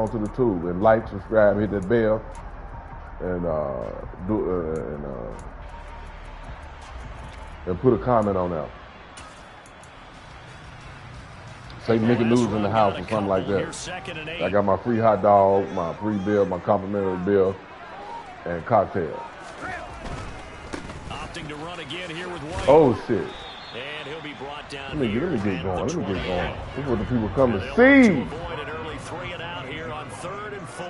on to the tube and like, subscribe, hit that bell, and put a comment on that. Say Nigga News in the house or something like that. I got my free hot dog, my free bill, my complimentary bill, and cocktail. Opting to run again here with White. Oh shit. And he'll be brought down. Let me get going. This is what the people come to see. Avoid an early 3 and out here on 3rd and 4.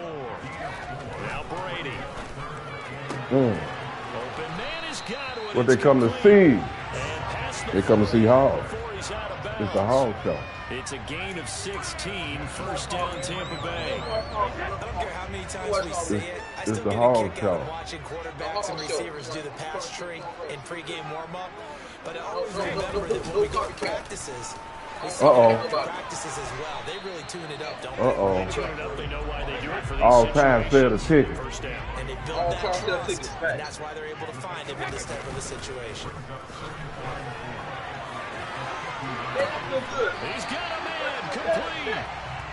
Now Brady. Open man is Godwin. What they come to see. They come to see Hall. It's the Hall show. It's a gain of 16, first down Tampa Bay. I don't care how many times we say it. I It's still the get Hall a kick show. out of watching quarterbacks and receivers do the pass tree in pregame warm-up. But I always remember that when we go to practices, we see practices as well. They really tune it up, don't they? They tune it up. They know why they do it for these All time fair to ticket. First down. And they build that trust, and that's why they're able to find him in this type of a situation. He's got a man complete.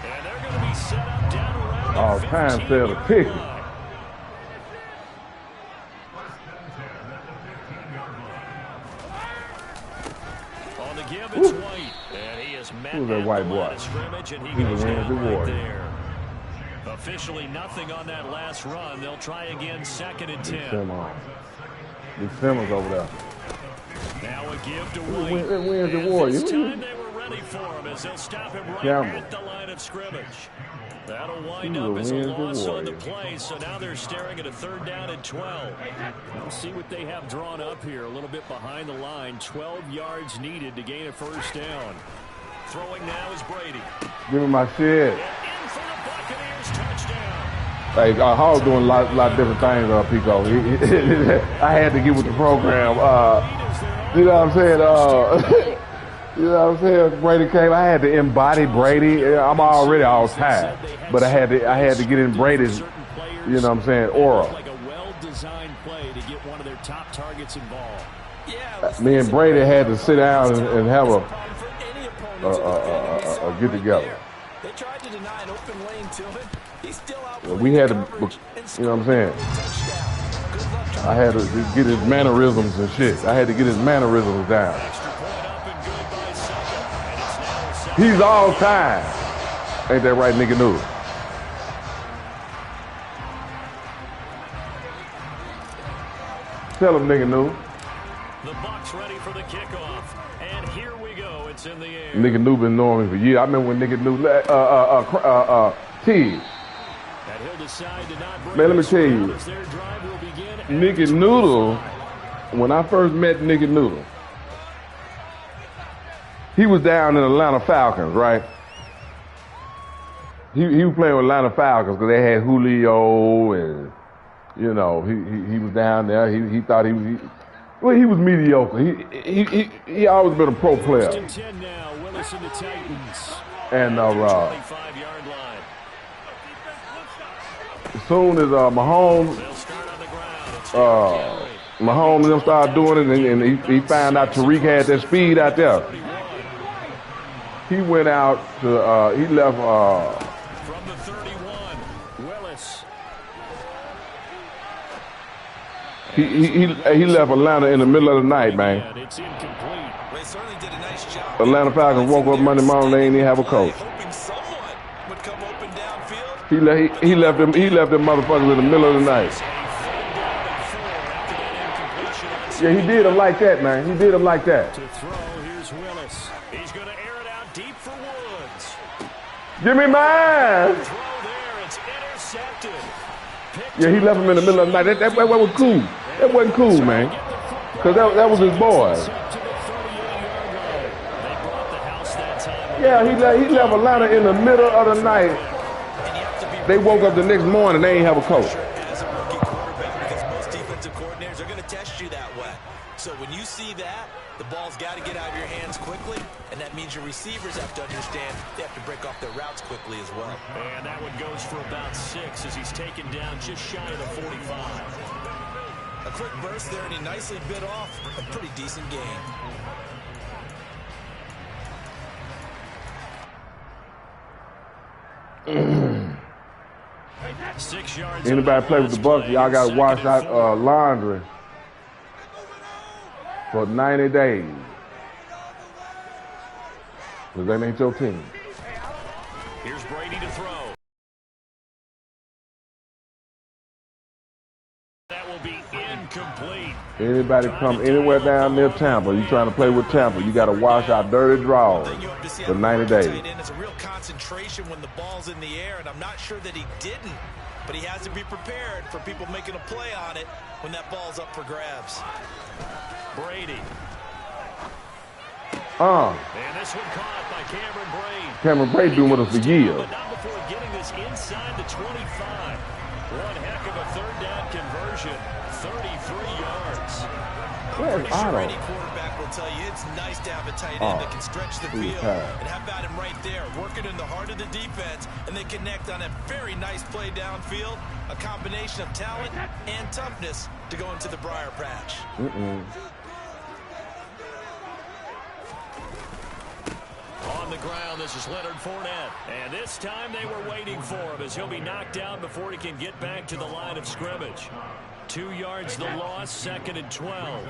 And they're going to be set up down around All the time 15 fair to ticket. line. On the give, it's White. And he is met Who's that at white the boy? line of scrimmage, and he He's a goes Wednesday down right Warrior. there. Officially nothing on that last run. They'll try again, 2nd and 10. Big Simmons over there. Now a give to White. Wednesday And Warrior. this time they were ready for him as they'll stop him right Campbell. at the line of scrimmage. That'll wind He's a up as a Wednesday loss on the Warrior. play, so now they're staring at a 3rd down and 12. We'll see what they have drawn up here, a little bit behind the line. 12 yards needed to gain a first down. Throwing now is Brady. Give me my shit. And in for the Buccaneers touchdown. Hey, Hall doing a lot of different things, Pico. I had to get with the program. You know what I'm saying? You know what I'm saying? Brady came. I had to embody Brady. I'm already all tired, but I had to get in Brady's. You know what I'm saying? Aura. Like a well-designed play to get one of their top targets involved. Me and Brady had to sit down and have a get together. They tried to deny an open lane to him. He's still out. We had to, you know what I'm saying? I had to get his mannerisms and shit. I had to get his mannerisms down. He's all time. Ain't that right, nigga? New. Tell him, nigga, new. The Bucs ready for the kickoff, and here we go. It's in the air. Nigga New been knowing me for years. I remember when nigga New, T. And he'll decide to not bring Man, let me this tell down you, as their drive will begin at Nigga its Noodle, 45. when I first met Nigga Noodle, he was down in Atlanta Falcons, right? He was playing with Atlanta Falcons because they had Julio and, you know, he was down there. He thought he was mediocre. He always been a pro player. 1st and 10 now, Willis and the Titans. And 25-yard line. as soon as Mahomes, They'll start on the ground. It's Henry. Mahomes them started doing it, and he found out Tariq had that speed out there. He went out to he left. From the 31, Willis. He left Atlanta in the middle of the night, man. And it's incomplete. They certainly did a nice job. Atlanta Falcons woke up Monday morning, they didn't even have a coach. Hoping someone would come open downfield. He left them motherfuckers in the middle of the night. Yeah, he did them like that, man. He did them like that. To throw, here's Willis. He's going to air it out deep for Woods. Give me mine. Throw there, it's intercepted. Picked Yeah, he left him in the middle of the night. That was cool. That wasn't cool, man. Because that was his boy. up to the 38-yard line. They brought the house that time. Yeah, he left Atlanta in the middle of the night. They woke up the next morning, they ain't have a coach. As a rookie quarterback, because most defensive coordinators are going to test you that way. So when you see that, the ball's got to get out of your hands quickly, and that means your receivers have to understand they have to break off their routes quickly as well. And that one goes for about 6 as he's taken down just shy of the 45. A quick burst there, and he nicely bit off a pretty decent gain. yards. Anybody play with the Bucks, y'all got to wash out laundry for 90 days. Because that ain't your team. Here's Brady to throw. That will be incomplete. Anybody come anywhere down near Tampa, you trying to play with Tampa, you got to wash out dirty draws for 90 days. It's a real concentration when the ball's in the air, and I'm not sure that he didn't, but he has to be prepared for people making a play on it when that ball's up for grabs. Brady. And this one caught by Cameron Brady. Cameron Brady been with us for years. But not before getting this inside the 25. One heck of a third down conversion. 33 yards. Where's Otto? Any quarterback will tell you it's nice to have a tight end that can stretch the field. And how about him right there, working in the heart of the defense, and they connect on a very nice play downfield. A combination of talent and toughness to go into the briar patch. On the ground, this is Leonard Fournette. And this time they were waiting for him as he'll be knocked down before he can get back to the line of scrimmage. 2 yards the loss, 2nd and 12.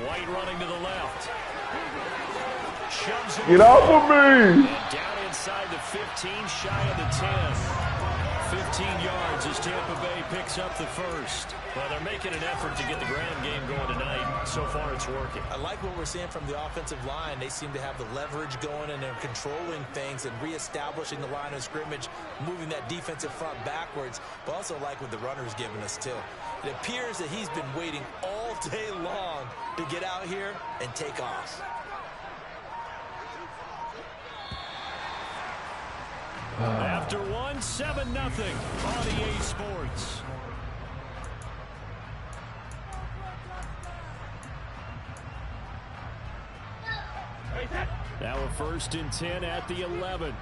White running to the left. Shoves it. Get off of me! And down inside the 15, shy of the 10. 15 yards as Tampa Bay picks up the first. Well, they're making an effort to get the ground game going tonight. So far, it's working. I like what we're seeing from the offensive line. They seem to have the leverage going, and they're controlling things and reestablishing the line of scrimmage, moving that defensive front backwards. But also like what the runner's giving us, too. It appears that he's been waiting all day long to get out here and take off. After one, 7-0 on EA Sports. Now a 1st and 10 at the 11.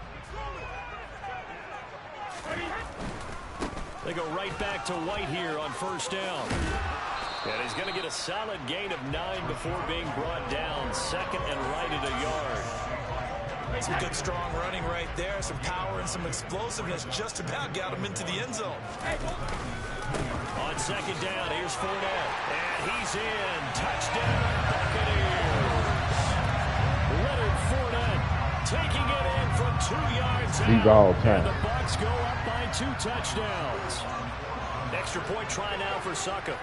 They go right back to White here on 1st down. And he's going to get a solid gain of 9 before being brought down. 2nd and right at a yard. Some good, strong running right there. Some power and some explosiveness just about got him into the end zone. On 2nd down, here's Fournette. And he's in. Touchdown, Buccaneers. Leonard Fournette taking it in from 2 yards out. He's all time. And the Bucs go up by 2 touchdowns. Extra point try now for Succa.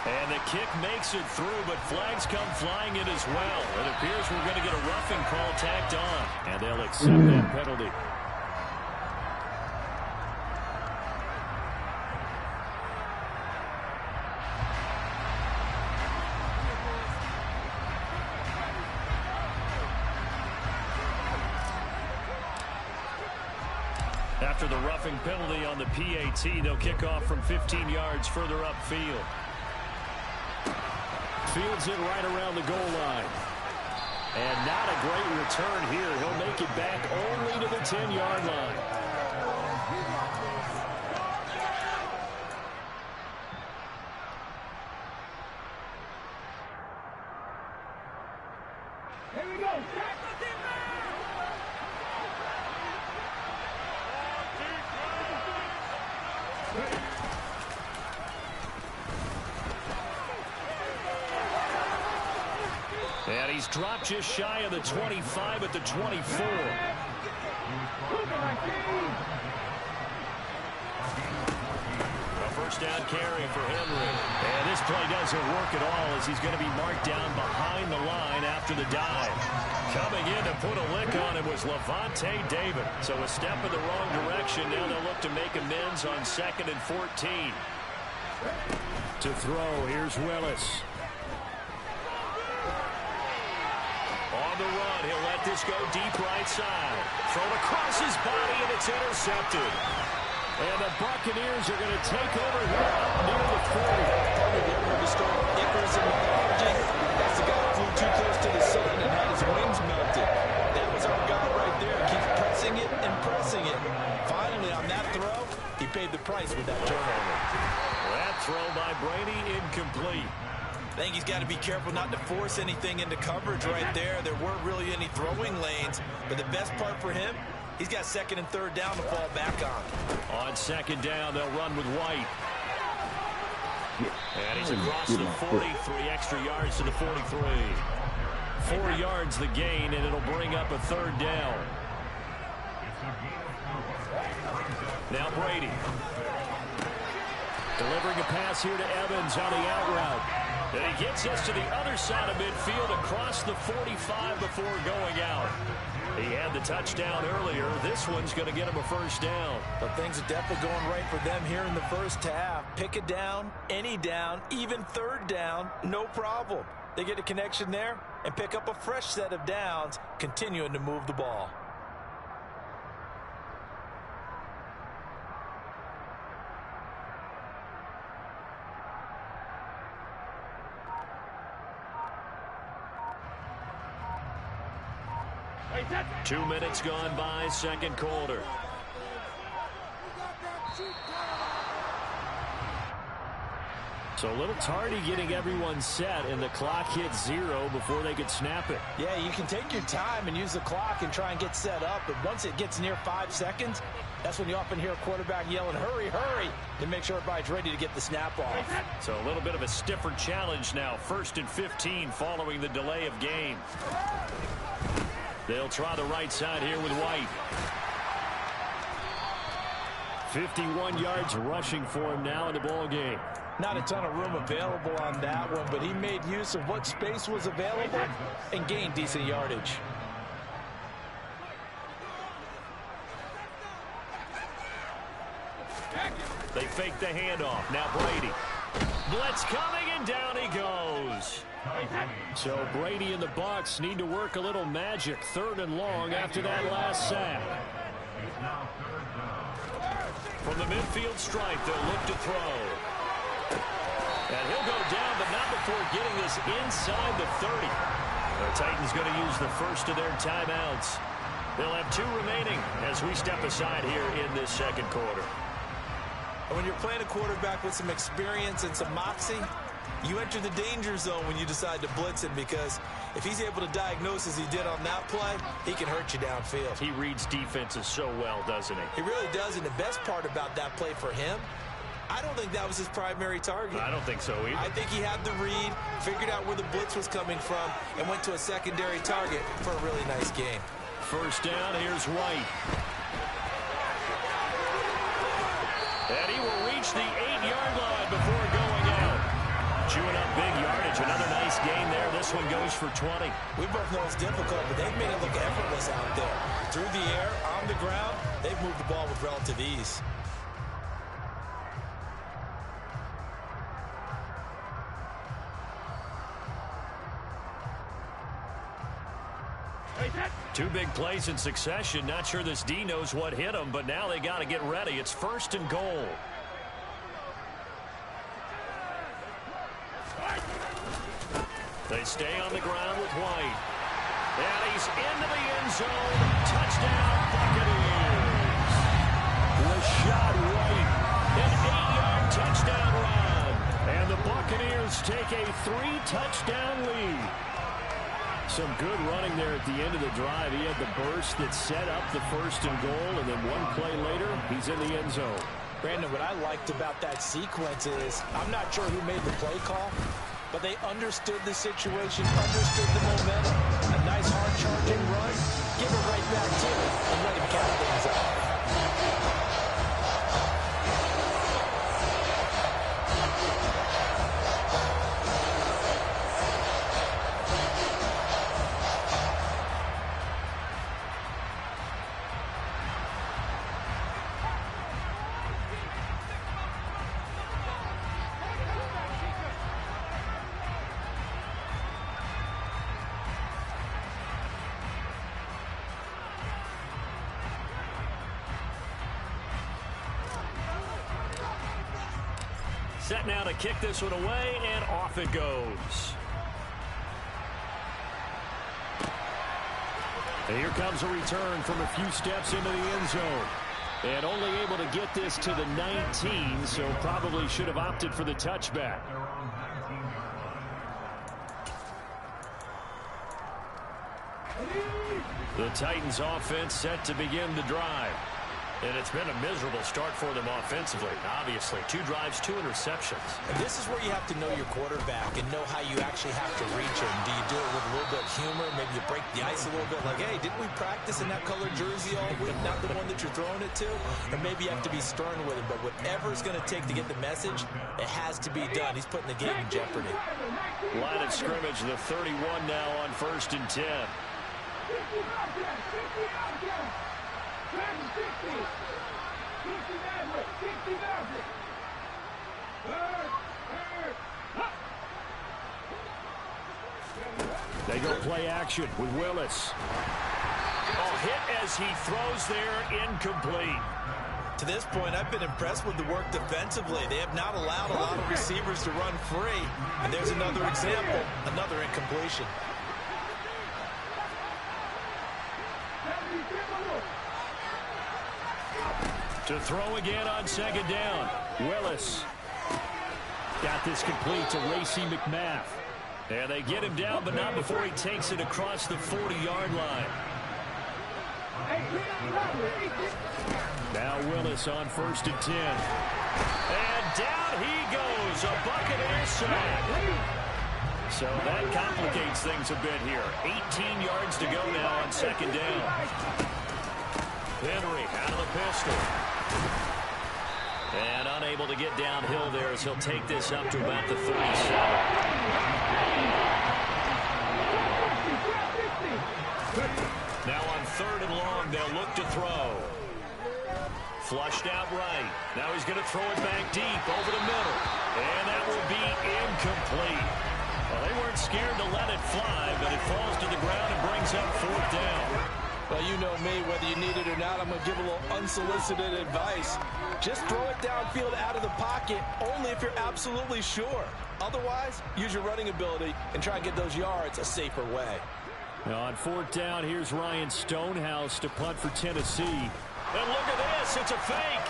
And the kick makes it through, but flags come flying in as well. It appears we're going to get a roughing call tacked on, and they'll accept that penalty. After the roughing penalty on the PAT, they'll kick off from 15 yards further upfield. Fields it right around the goal line. And not a great return here. He'll make it back only to the 10-yard line. Here we go. And he's dropped just shy of the 25 at the 24. A 1st down carry for Henry. And this play doesn't work at all as he's going to be marked down behind the line after the dive. Coming in to put a lick on him was Levante David. So a step in the wrong direction. Now they'll look to make amends on 2nd and 14. To throw, here's Willis. On the run, he'll let this go deep right side. Thrown across his body, and it's intercepted. And the Buccaneers are going to take over here up near the 40. Icarus in the margin. That's the guy who flew too close to the sun and had his wings melted. That was our guy right there. Keeps pressing it and pressing it. Finally, on that throw, he paid the price with that turnover. That throw by Brady incomplete. I think he's got to be careful not to force anything into coverage right there. There weren't really any throwing lanes, but the best part for him, he's got second and third down to fall back on. On second down, they'll run with White. And he's across the 40, 3 extra yards to the 43. 4 yards the gain, and it'll bring up a third down. Now Brady. Delivering a pass here to Evans on the out route. And he gets us to the other side of midfield across the 45 before going out. He had the touchdown earlier. This one's going to get him a first down. But things are definitely going right for them here in the first half. Pick a down, any down, even third down, no problem. They get a connection there and pick up a fresh set of downs, continuing to move the ball. Two minutes gone by, second quarter. So a little tardy getting everyone set, and the clock hits 0 before they could snap it. Yeah, you can take your time and use the clock and try and get set up, but once it gets near 5 seconds, that's when you often hear a quarterback yelling, hurry, hurry, to make sure everybody's ready to get the snap off. So a little bit of a stiffer challenge now. 1st and 15 following the delay of game. They'll try the right side here with White. 51 yards rushing for him now in the ball game. Not a ton of room available on that one, but he made use of what space was available and gained decent yardage. They fake the handoff. Now Brady. Blitz coming, and down he goes. So Brady and the Bucs need to work a little magic. 3rd and long after that last sack. From the midfield stripe, they'll look to throw. And he'll go down, but not before getting this inside the 30. The Titans going to use the first of their timeouts. They'll have 2 remaining as we step aside here in this second quarter. And when you're playing a quarterback with some experience and some moxie, you enter the danger zone when you decide to blitz him, because if he's able to diagnose as he did on that play, he can hurt you downfield. He reads defenses so well, doesn't he? He really does, and the best part about that play for him, I don't think that was his primary target. I don't think so either. I think he had the read, figured out where the blitz was coming from, and went to a secondary target for a really nice game. First down, here's White. And he will reach the 8-yard line before going out. Chewing up big yardage. Another nice gain there. This one goes for 20. We both know it's difficult, but they've made it look effortless out there. Through the air, on the ground, they've moved the ball with relative ease. Two big plays in succession. Not sure this D knows what hit him, but now they got to get ready. It's 1st and goal. They stay on the ground with White. And he's into the end zone. Touchdown, Buccaneers. Rashad White, an 8-yard touchdown run. And the Buccaneers take a 3-touchdown lead. Some good running there at the end of the drive. He had the burst that set up the 1st and goal, and then one play later, he's in the end zone. Brandon, what I liked about that sequence is, I'm not sure who made the play call, but they understood the situation, understood the momentum. A nice hard-charging run, give it right back to him, and let him cap things off. Set now to kick this one away, and off it goes. And here comes a return from a few steps into the end zone. And only able to get this to the 19, so probably should have opted for the touchback. The Titans offense set to begin the drive. And it's been a miserable start for them offensively. Obviously, 2 drives, 2 interceptions. And this is where you have to know your quarterback and know how you actually have to reach him. Do you do it with a little bit of humor? Maybe you break the ice a little bit like, hey, didn't we practice in that colored jersey all week? Not the one that you're throwing it to? Or maybe you have to be stern with him. But whatever it's going to take to get the message, it has to be done. He's putting the game in jeopardy. Line of scrimmage, the 31 now on 1st and 10. They go play action with Willis. Oh, hit as he throws there, incomplete. To this point, I've been impressed with the work defensively. They have not allowed a lot of receivers to run free. And there's another example, another incompletion. To throw again on 2nd down. Willis. Got this complete to Racey McMath. And they get him down, but not before he takes it across the 40-yard line. Now Willis on 1st and 10. And down he goes. A Buccaneers sack. So that complicates things a bit here. 18 yards to go now on 2nd down. Henry out of the pistol. And unable to get downhill there as he'll take this up to about the 37. Now on 3rd and long, they'll look to throw. Flushed out right. Now he's going to throw it back deep over the middle. And that will be incomplete. Well, they weren't scared to let it fly, but it falls to the ground and brings up 4th down. Well, you know me, whether you need it or not, I'm going to give a little unsolicited advice. Just throw it downfield out of the pocket, only if you're absolutely sure. Otherwise, use your running ability and try and get those yards a safer way. Now on 4th down, here's Ryan Stonehouse to punt for Tennessee. And look at this, it's a fake.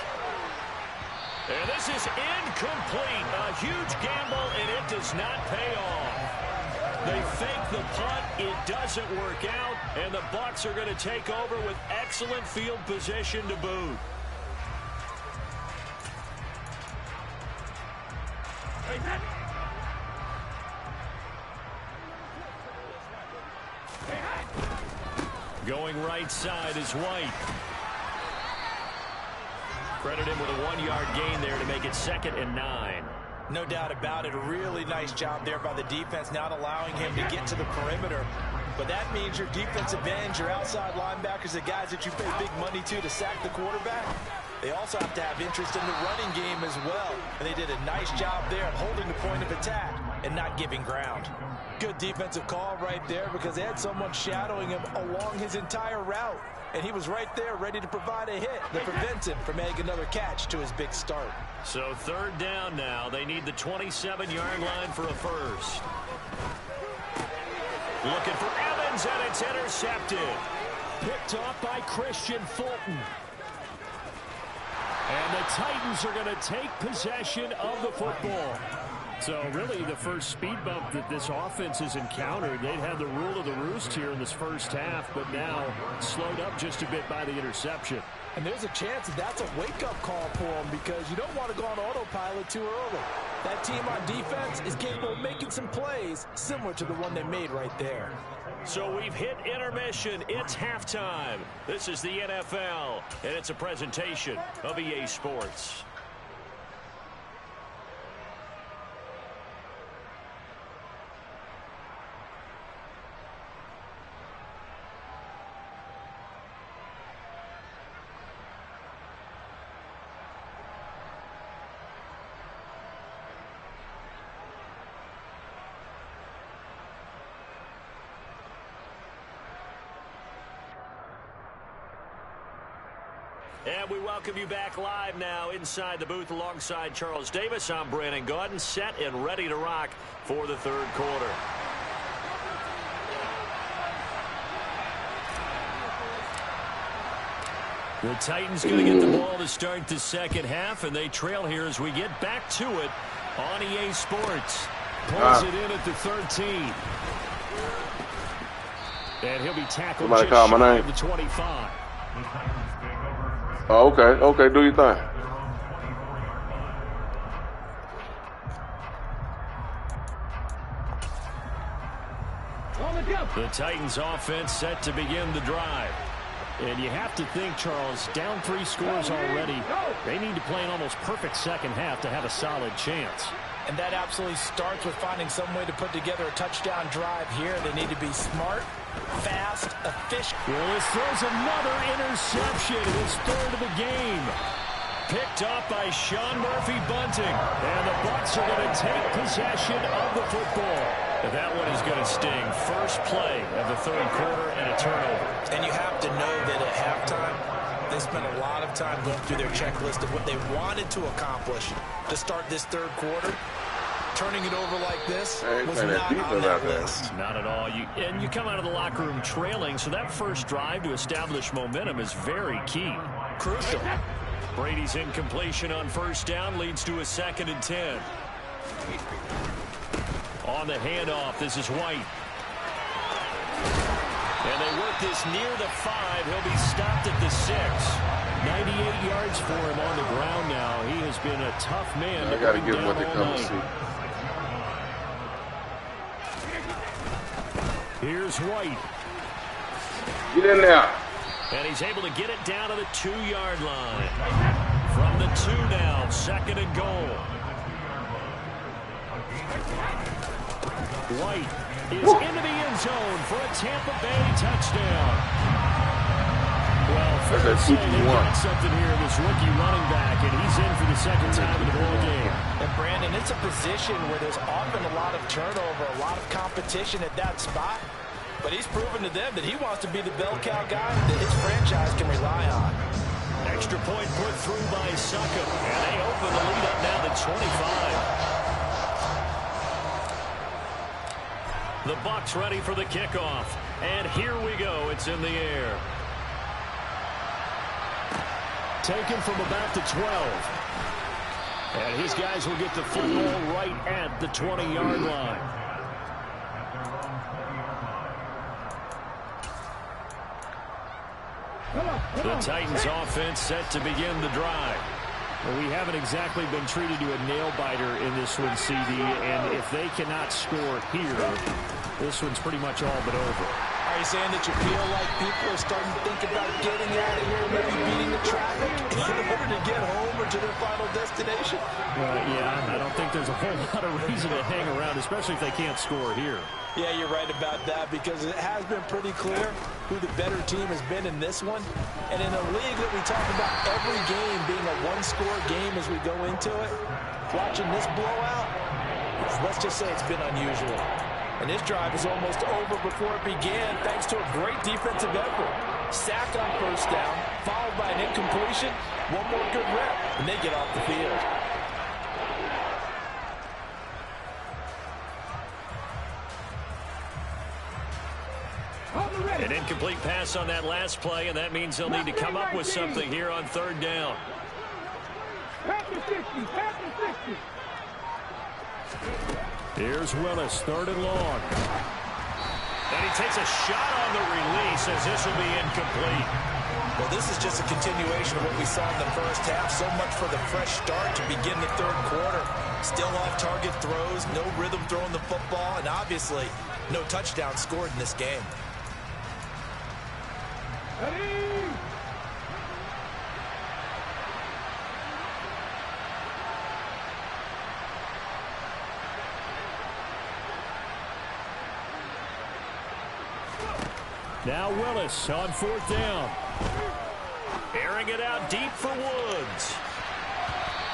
And this is incomplete. A huge gamble, and it does not pay off. They fake the punt, it doesn't work out, and the Bucs are going to take over with excellent field position to boot. Going right side is White. Credit him with a 1-yard gain there to make it 2nd and 9. No doubt about it. A really nice job there by the defense, not allowing him to get to the perimeter. But that means your defensive ends, your outside linebackers, the guys that you pay big money to sack the quarterback, they also have to have interest in the running game as well. And they did a nice job there of holding the point of attack and not giving ground. Good defensive call right there because they had someone shadowing him along his entire route. And he was right there ready to provide a hit that prevents him from making another catch to his big start. So 3rd down now. They need the 27-yard line for a first. Looking for Evans, and it's intercepted. Picked off by Christian Fulton. And the Titans are going to take possession of the football. So really the first speed bump that this offense has encountered. They'd had the rule of the roost here in this first half, but now slowed up just a bit by the interception. And there's a chance that that's a wake-up call for them because you don't want to go on autopilot too early. That team on defense is capable of making some plays similar to the one they made right there. So we've hit intermission. It's halftime. This is the NFL, and it's a presentation of EA Sports. And we welcome you back live now inside the booth alongside Charles Davis. I'm Brandon Gaudin, set and ready to rock for the 3rd quarter. The Titans going to get the ball to start the second half, and they trail here as we get back to it on EA Sports. Pulls it in at the 13. And he'll be tackled just shy of the 25. Oh, okay. Okay, do your thing. The Titans offense set to begin the drive. And you have to think, Charles, down 3 scores already. They need to play an almost perfect second half to have a solid chance. And that absolutely starts with finding some way to put together a touchdown drive here. They need to be smart, fast, efficient. Willis throws another interception, his 3rd of the game. Picked up by Sean Murphy-Bunting. And the Bucs are going to take possession of the football. That one is going to sting. First play of the 3rd quarter and a turnover. And you have to know that at halftime, they spent a lot of time going through their checklist of what they wanted to accomplish to start this 3rd quarter. Turning it over like this was not on that list. Not at all. And you come out of the locker room trailing, so that first drive to establish momentum is very key. Crucial. Brady's incompletion on first down leads to a 2nd and 10. On the handoff, this is White. And they work this near the 5. He'll be stopped at the 6. 98 yards for him on the ground now. He has been a tough man to bring down all night. Here's White. Get in there. And he's able to get it down to the 2-yard line. From the 2 now, 2nd and goal. White is into the end zone for a Tampa Bay touchdown. Well, fair to say they got something here, this rookie running back, and he's in for the 2nd time in the ball game. And Brandon, it's a position where there's often a lot of turnover, a lot of competition at that spot. But he's proven to them that he wants to be the bell cow guy that his franchise can rely on. Extra point put through by Succop, and they open the lead up now to 25. The Bucs ready for the kickoff. And here we go. It's in the air. Taken from about the 12. And his guys will get the football right at the 20-yard line. The Titans offense set to begin the drive. Well, we haven't exactly been treated to a nail-biter in this one, CD, and if they cannot score here, this one's pretty much all but over. Are you saying that you feel like people are starting to think about getting out of here, maybe beating the traffic in order to get home or to their final destination? Yeah, I don't think there's a whole lot of reason to hang around, especially if they can't score here. Yeah, you're right about that, because it has been pretty clear who the better team has been in this one. And in a league that we talk about every game being a one-score game as we go into it, watching this blowout, let's just say it's been unusual. And this drive is almost over before it began, thanks to a great defensive effort. Sack on first down, followed by an incompletion, one more good rep, and they get off the field. An incomplete pass on that last play, and that means they'll need to come up with something here on 3rd down. Here's Willis, 3rd and long. And he takes a shot on the release as this will be incomplete. Well, this is just a continuation of what we saw in the first half. So much for the fresh start to begin the 3rd quarter. Still off-target throws, no rhythm throwing the football, and obviously no touchdown scored in this game. Now Willis on 4th down. Airing it out deep for Woods.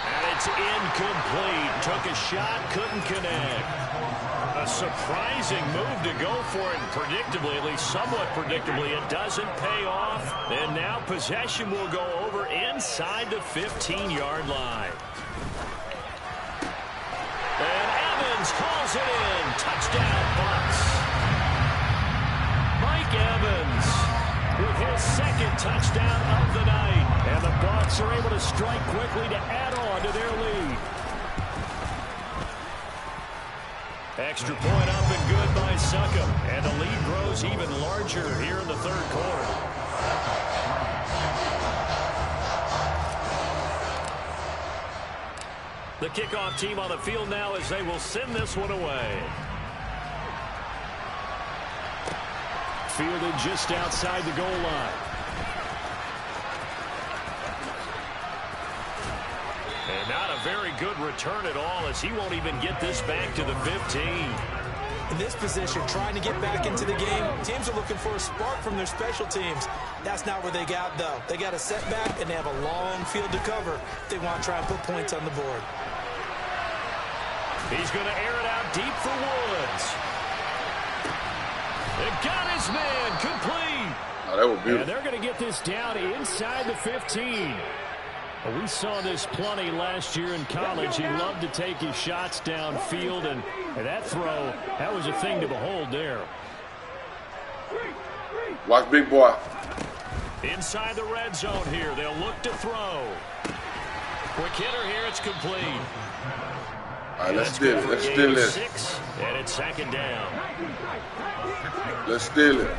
And it's incomplete. Took a shot, couldn't connect. A surprising move to go for it. Predictably, at least somewhat predictably, it doesn't pay off. And now possession will go over inside the 15-yard line. And Evans calls it in. Touchdown, Bucs. Mike Evans with his second touchdown of the night. And the Bucs are able to strike quickly to add on to their lead. Extra point up and good by Succop. And the lead grows even larger here in the third quarter. The kickoff team on the field now as they will send this one away. Fielded just outside the goal line. And not a very good return at all as he won't even get this back to the 15. In this position, trying to get back into the game, teams are looking for a spark from their special teams. That's not where they got, though. They got a setback, and they have a long field to cover if they want to try and put points on the board. He's going to air it out deep for Woods. It got his man complete. Oh, that was beautiful. And they're going to get this down inside the 15. Well, we saw this plenty last year in college. He loved to take his shots downfield, and that throw, that was a thing to behold there. Watch big boy. Inside the red zone here, they'll look to throw. Quick hitter here, it's complete. All right, let's steal it. Let's steal it. 6, and it's second down. Let's steal it.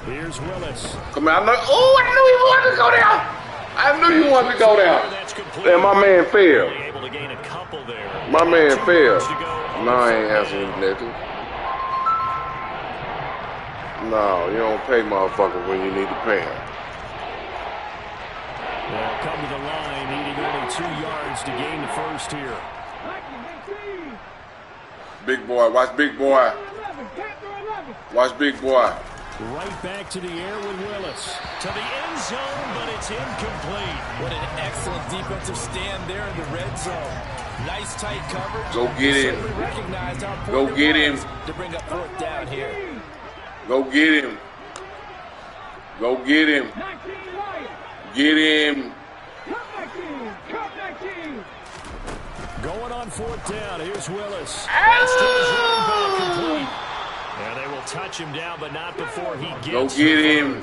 Here's Willis. Come on, I knew he wanted to go down. I knew you wanted to go down. Damn, my man failed. Able to gain a couple there. My man failed. No, I ain't answering nothing. No, you don't pay motherfuckers when you need to pay them. They'll come to the line, needing only 2 yards to gain the first here. Big boy, watch big boy. Watch big boy. Right back to the air with Willis. To the end zone, but it's incomplete. What an excellent defensive stand there in the red zone. Nice tight coverage. Go get him. Go get him. To bring up fourth down here. Go get him. Go get him. Get him. Going on fourth down. Here's Willis. Pass to his running back complete. And they will touch him down, but not before he gets Go get him.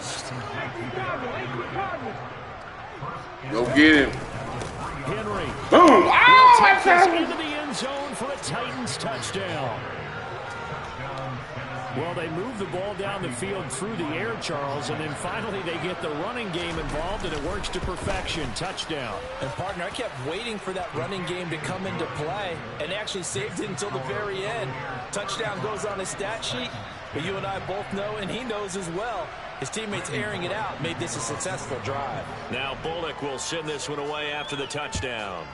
Go get him. Henry. Boom. Oh, my Takes God. into the end zone for a Titans touchdown. Well, they move the ball down the field through the air, Charles, and then finally they get the running game involved, and it works to perfection. Touchdown. And, partner, I kept waiting for that running game to come into play and actually saved it until the very end. Touchdown goes on his stat sheet, but you and I both know, and he knows as well, his teammates airing it out made this a successful drive. Now Bullock will send this one away after the touchdown.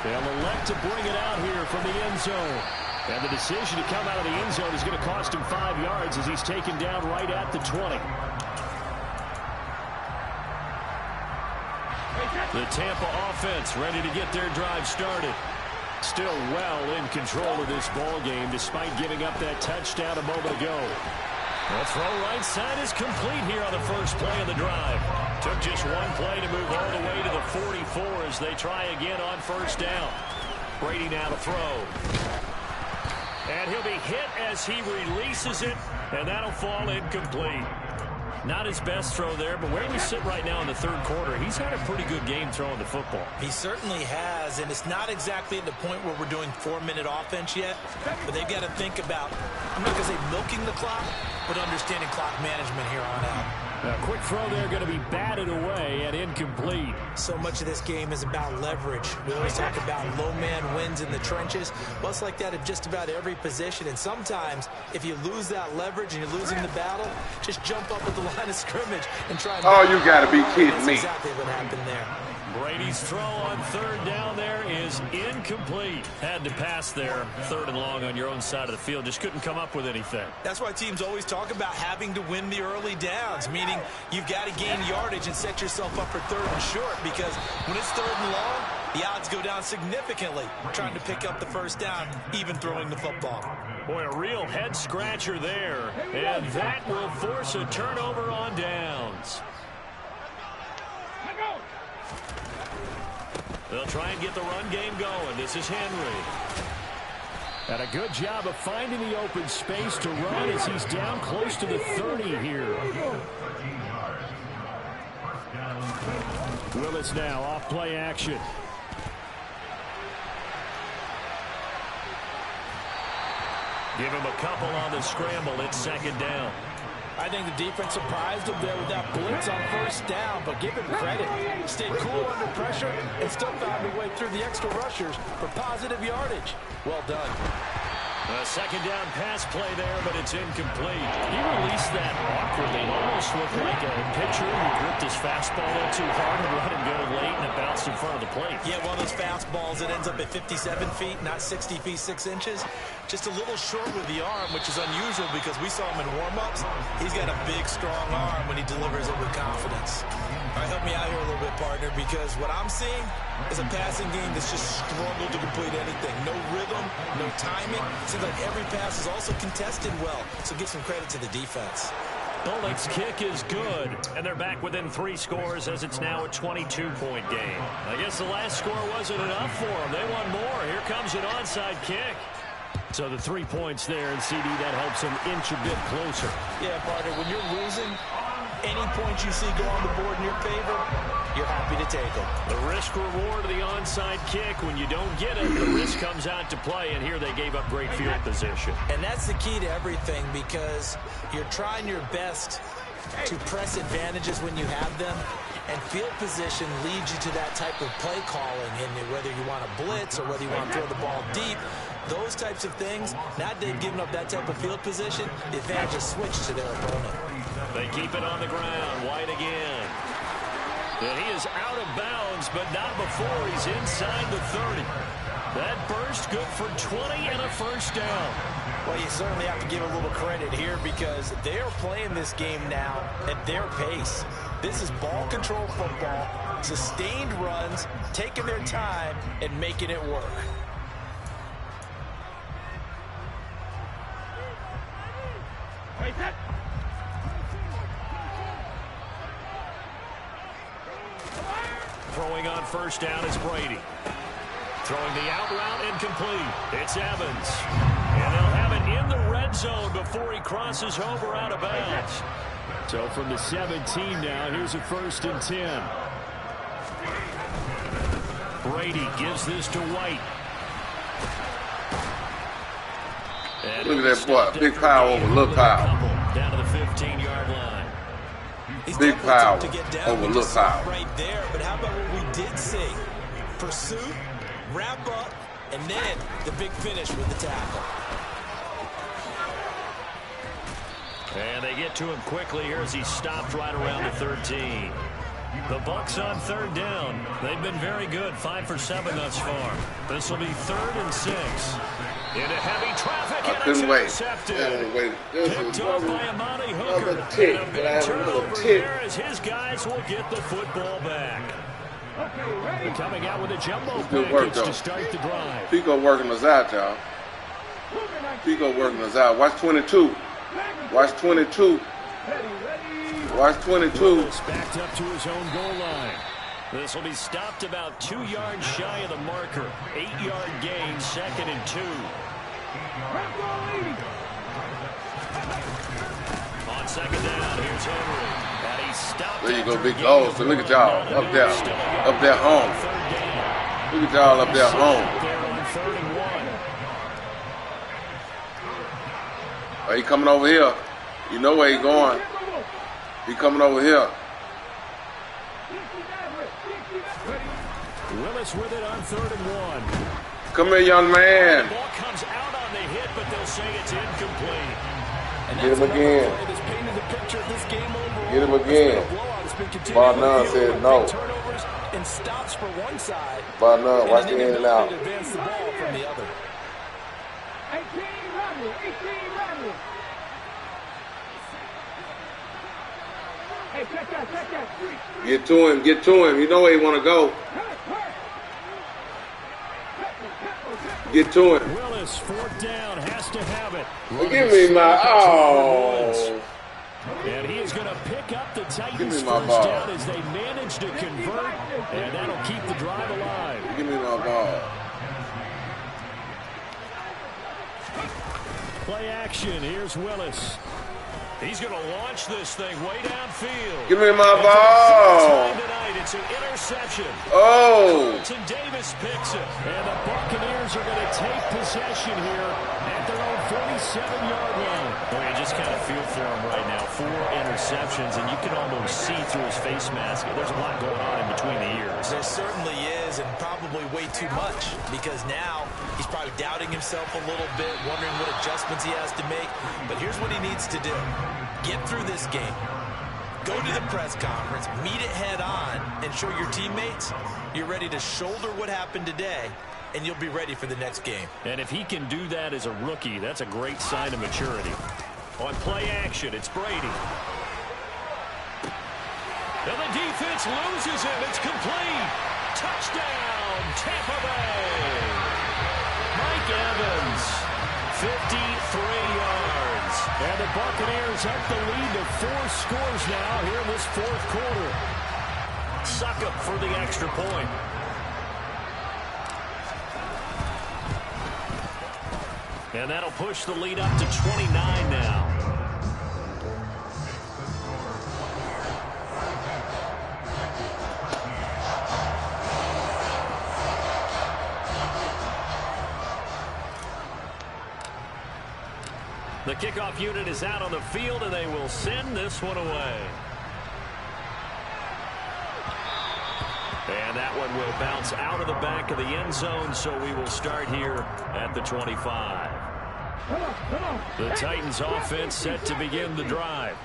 They'll elect to bring it out here from the end zone. And the decision to come out of the end zone is going to cost him 5 yards as he's taken down right at the 20. The Tampa offense ready to get their drive started. Still well in control of this ball game despite giving up that touchdown a moment ago. The throw right side is complete here on the first play of the drive. Took just one play to move all the way to the 44 as they try again on first down. Brady now to throw. And he'll be hit as he releases it, and that'll fall incomplete. Not his best throw there, but where we sit right now in the third quarter, he's had a pretty good game throwing the football. He certainly has, and it's not exactly at the point where we're doing 4-minute offense yet, but they've got to think about, I'm not going to say milking the clock, but understanding clock management here on out. A quick throw there going to be batted away and incomplete. So much of this game is about leverage. We always talk about low man wins in the trenches. Well, it's like that at just about every position. And sometimes, if you lose that leverage and you're losing the battle, just jump up at the line of scrimmage and try and... Oh, you got to be kidding me. That's exactly what happened there. Brady's throw on third down there is incomplete. Had to pass there. Third and long on your own side of the field. Just couldn't come up with anything. That's why teams always talk about having to win the early downs, meaning you've got to gain yardage and set yourself up for third and short, because when it's third and long, the odds go down significantly trying to pick up the first down, even throwing the football. Boy, a real head-scratcher there, and that will force a turnover on downs. They'll try and get the run game going. This is Henry. And a good job of finding the open space to run as he's down close to the 30 here. Willis now off play action. Give him a couple on the scramble. It's second down. I think the defense surprised him there with that blitz on first down, but give him credit. He stayed cool under pressure and still found a way through the extra rushers for positive yardage. Well done. A second down pass play there, but it's incomplete. He released that awkwardly. It almost looked like a pitcher who gripped his fastball a little too hard and let him go late, and it bounced in front of the plate. Yeah, one of those fastballs that ends up at 57 feet, not 60 feet, 6 inches. Just a little short with the arm, which is unusual because we saw him in warm-ups. He's got a big, strong arm when he delivers it with confidence. All right, help me out here a little bit, partner, because what I'm seeing is a passing game that's just struggled to complete anything. No rhythm, no timing. Seems like every pass is also contested well, so give some credit to the defense. Bullock's kick is good, and they're back within 3 scores as it's now a 22-point game. I guess the last score wasn't enough for them. They want more. Here comes an onside kick. So the 3 points there, and CD, that helps them inch a bit closer. Yeah, partner, when you're losing, any points you see go on the board in your favor, you're happy to take them. The risk-reward of the onside kick, when you don't get it, the risk comes out to play, and here they gave up great field position. And that's the key to everything, because you're trying your best to press advantages when you have them, and field position leads you to that type of play calling, and whether you want to blitz or whether you want to throw the ball deep, those types of things, now that they've given up that type of field position, the advantage is switched to their opponent. They keep it on the ground. White again. And he is out of bounds, but not before he's inside the 30. That burst good for 20 and a first down. Well, you certainly have to give a little credit here because they're playing this game now at their pace. This is ball control football, sustained runs, taking their time, and making it work. Throwing on first down is Brady. Throwing the out route incomplete. It's Evans. And they'll have it in the red zone before he crosses over out of bounds. So from the 17 now, here's a 1st and 10. Brady gives this to White. And look at that boy. Big power over little power. Down to the 15-yard line. He's big power to get down over little power. Right there, but how about what we did see? Pursuit, wrap up, and then the big finish with the tackle. And they get to him quickly here as he stopped right around the 13. The Bucs on 3rd down. They've been very good, 5 for 7 thus far. This will be 3rd and 6. Into heavy traffic, and it's intercepted. Picked off by Amani Hooker. And a big turnover there as his guys will get the football back. They're coming out with a jumbo package to start the drive. Pico working us out, y'all. Pico working us out. Watch 22. Watch 22. Watch 22. Backed up to his own goal line. This will be stopped about 2 yards shy of the marker. 8-yard gain, 2nd and 2. On 2nd down, here's Henry. And he stopped. There you go, big goals. So look at y'all up there home. Look at y'all up there home. On 3rd and 1. He coming over here. You know where he going. He coming over here. Willis with it on 3rd and 1. Come here, young man. The ball comes out on the hit, but they'll say it's incomplete. Get him again. Get him again. Bar none said no. And stops for one side. Bar none, watch the in and out. Advance the ball from the other. 18 Rodney. Hey, check that. Get to him. You know where he want to go. Get to him. Willis, 4th down, has to have it. Give me my And he is going to pick up the Titans' first down as they manage to convert, and that'll keep the drive alive. Give me my ball. Play action. Here's Willis. He's going to launch this thing way downfield. Give me my ball. Tonight, it's an interception. Oh. Carlton Davis picks it. And the Buccaneers are going to take possession here at their own 47-yard line. Well, you just kind of feel for him right now. 4 interceptions, and you can almost see through his face mask. There's a lot going on in between the ears. There certainly is, and probably way too much, because now he's probably doubting himself a little bit, wondering what adjustments he has to make. But here's what he needs to do. Get through this game. Go to the press conference, meet it head on, and show your teammates you're ready to shoulder what happened today, and you'll be ready for the next game. And if he can do that as a rookie, that's a great sign of maturity. On play action, it's Brady. And the defense loses him. It's complete. Touchdown, Tampa Bay. Mike Evans, 53 yards. And the Buccaneers up the lead to 4 scores now here in this 4th quarter. Succop for the extra point. And that'll push the lead up to 29 now. The kickoff unit is out on the field, and they will send this one away. And that one will bounce out of the back of the end zone, so we will start here at the 25. The Titans offense set to begin the drive.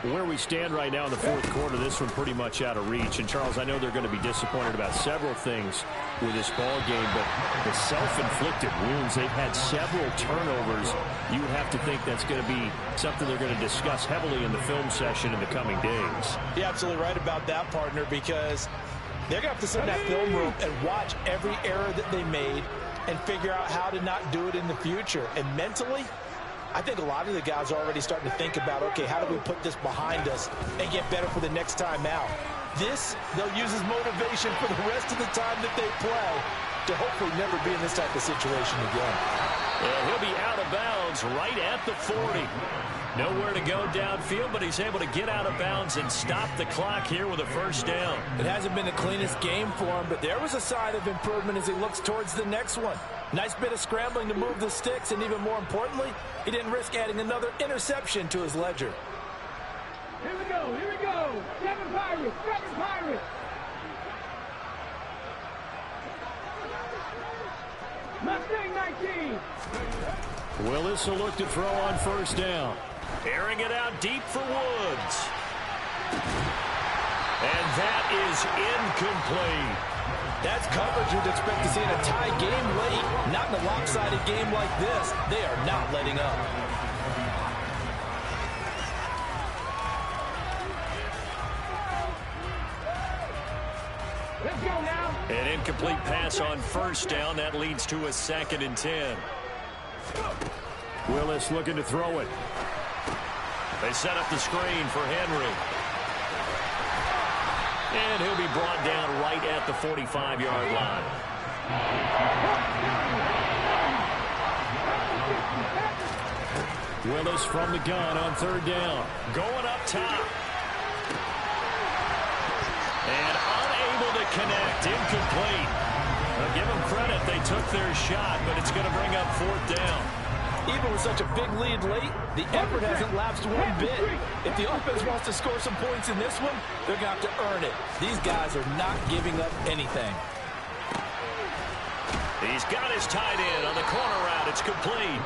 Where we stand right now in the 4th quarter, this one pretty much out of reach. And, Charles, I know they're going to be disappointed about several things with this ball game, but the self-inflicted wounds, they've had several turnovers. You would have to think that's going to be something they're going to discuss heavily in the film session in the coming days. You're absolutely right about that, partner, because they're going to have to sit in that film room and watch every error that they made and figure out how to not do it in the future. And mentally, I think a lot of the guys are already starting to think about, okay, how do we put this behind us and get better for the next time out? This, they'll use as motivation for the rest of the time that they play to hopefully never be in this type of situation again. And he'll be out of bounds right at the 40. Nowhere to go downfield, but he's able to get out of bounds and stop the clock here with a first down. It hasn't been the cleanest game for him, but there was a sign of improvement as he looks towards the next one. Nice bit of scrambling to move the sticks, and even more importantly, he didn't risk adding another interception to his ledger. Here we go, here we go. 7 Pirates, 7 Pirates. Mustang 19. Willis will look to throw on first down. Airing it out deep for Woods. And that is incomplete. That's coverage you'd expect to see in a tie game late. Not in a lopsided game like this. They are not letting up. Let's go now. An incomplete pass on first down. That leads to a 2nd and 10. Willis looking to throw it. They set up the screen for Henry. And he'll be brought down right at the 45-yard line. Willis from the gun on 3rd down. Going up top. And unable to connect. Incomplete. Now give them credit. They took their shot, but it's going to bring up 4th down. Even with such a big lead late, the effort hasn't lapsed one bit. If the offense wants to score some points in this one, they're going to have to earn it. These guys are not giving up anything. He's got his tight end on the corner route. It's complete.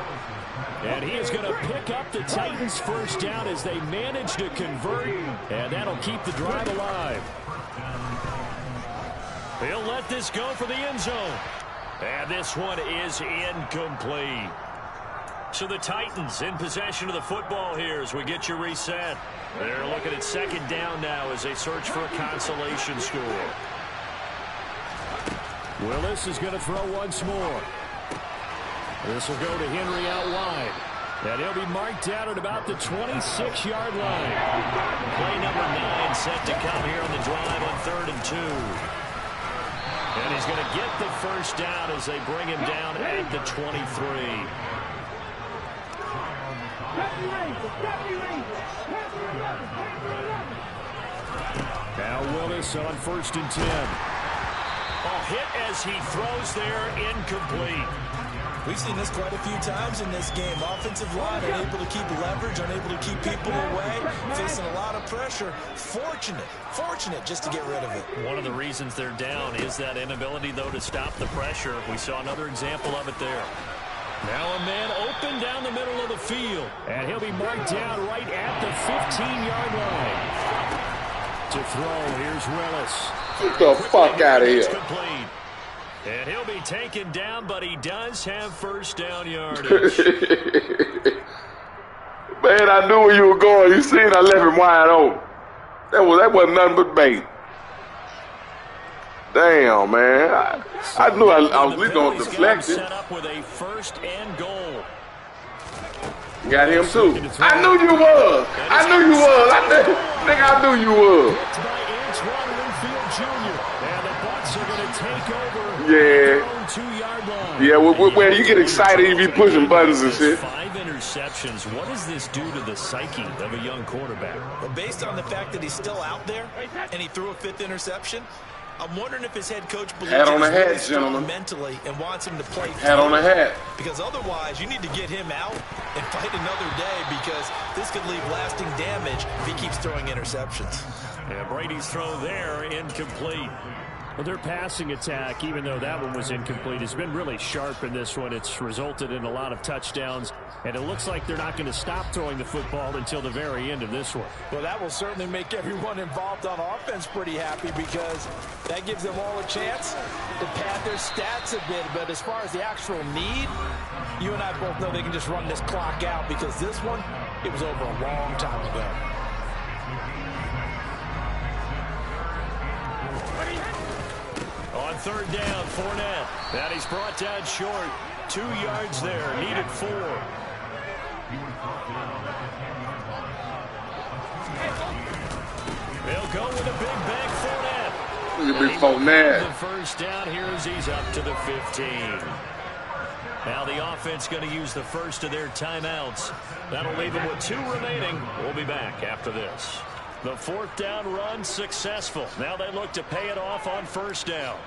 And he is going to pick up the Titans' first down as they manage to convert. And that'll keep the drive alive. He'll let this go for the end zone. And this one is incomplete. So the Titans in possession of the football here as we get you reset. They're looking at 2nd down now as they search for a consolation score. Willis is going to throw once more. This will go to Henry out wide. And he'll be marked down at about the 26-yard line. Play number 9 set to come here on the drive on 3rd and 2. And he's going to get the first down as they bring him down at the 23. Now Willis on 1st and 10. A hit as he throws there, incomplete. We've seen this quite a few times in this game. Offensive line unable to keep leverage, unable to keep people away, facing a lot of pressure. Fortunate just to get rid of it. One of the reasons they're down is that inability, though, to stop the pressure. We saw another example of it there. Now a man open down the middle of the field. And he'll be marked down right at the 15-yard line. To throw, here's Willis. Get the fuck out of here. Complete. And he'll be taken down, but he does have first down yardage. Man, I knew where you were going. You seen I left him wide open. That wasn't nothing but bait. Damn, man. I knew I was at least going to deflect it. Set up with a first and goal. Got him too. I knew you was. I knew you was. Nigga, I knew you was. And the Bucs are going to take over. Yeah. 2-yard line. Yeah, where you get excited, you be pushing buttons and shit. 5 interceptions. What does this do to the psyche of a young quarterback? Well, based on the fact that he's still out there and he threw a 5th interception, I'm wondering if his head coach believes Hat on the he's hat, really strong gentlemen. mentally and wants him to play. Hat on the hat. Because otherwise, you need to get him out and fight another day, because this could leave lasting damage if he keeps throwing interceptions. Yeah, Brady's throw there, incomplete. Well, their passing attack, even though that one was incomplete, has been really sharp in this one. It's resulted in a lot of touchdowns, and it looks like they're not going to stop throwing the football until the very end of this one. Well, that will certainly make everyone involved on offense pretty happy, because that gives them all a chance to pad their stats a bit. But as far as the actual need, you and I both know they can just run this clock out, because this one, it was over a long time ago. On 3rd down, Fournette. And he's brought down short. 2 yards there, needed 4. They'll go with a big bang Fournette. Look at big Fournette. The first down here as he's up to the 15. Now the offense going to use the first of their timeouts. That'll leave them with 2 remaining. We'll be back after this. The 4th down run successful. Now they look to pay it off on 1st down.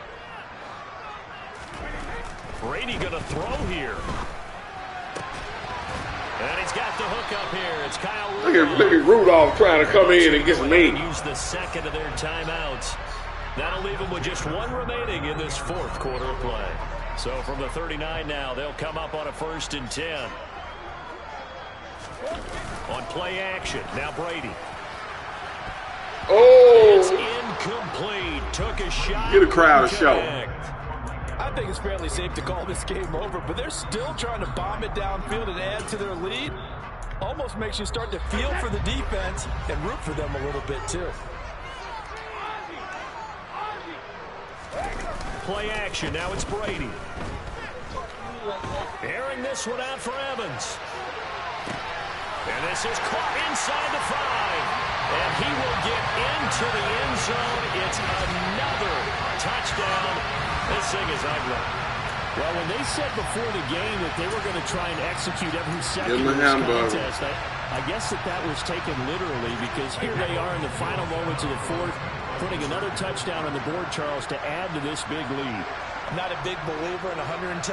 Brady going to throw here. And he's got the hook up here. It's Kyle Rudolph. Look at Rudolph trying to come in and get some meat. Use the second of their timeouts. That'll leave them with just 1 remaining in this 4th quarter of play. So from the 39 now, they'll come up on a 1st and 10. On play action, now Brady. Oh! It's incomplete. Took a shot. Get a crowd a show. I think it's fairly safe to call this game over, but they're still trying to bomb it downfield and add to their lead. Almost makes you start to feel for the defense and root for them a little bit too. Play action. Now it's Brady. Airing this one out for Evans. And this is caught inside the 5. And he will get into the end zone. It's another touchdown. This thing is ugly. Well, when they said before the game that they were going to try and execute every second of this contest, I guess that was taken literally, because here they are in the final moments of the 4th, putting another touchdown on the board, Charles, to add to this big lead. I'm not a big believer in 110%,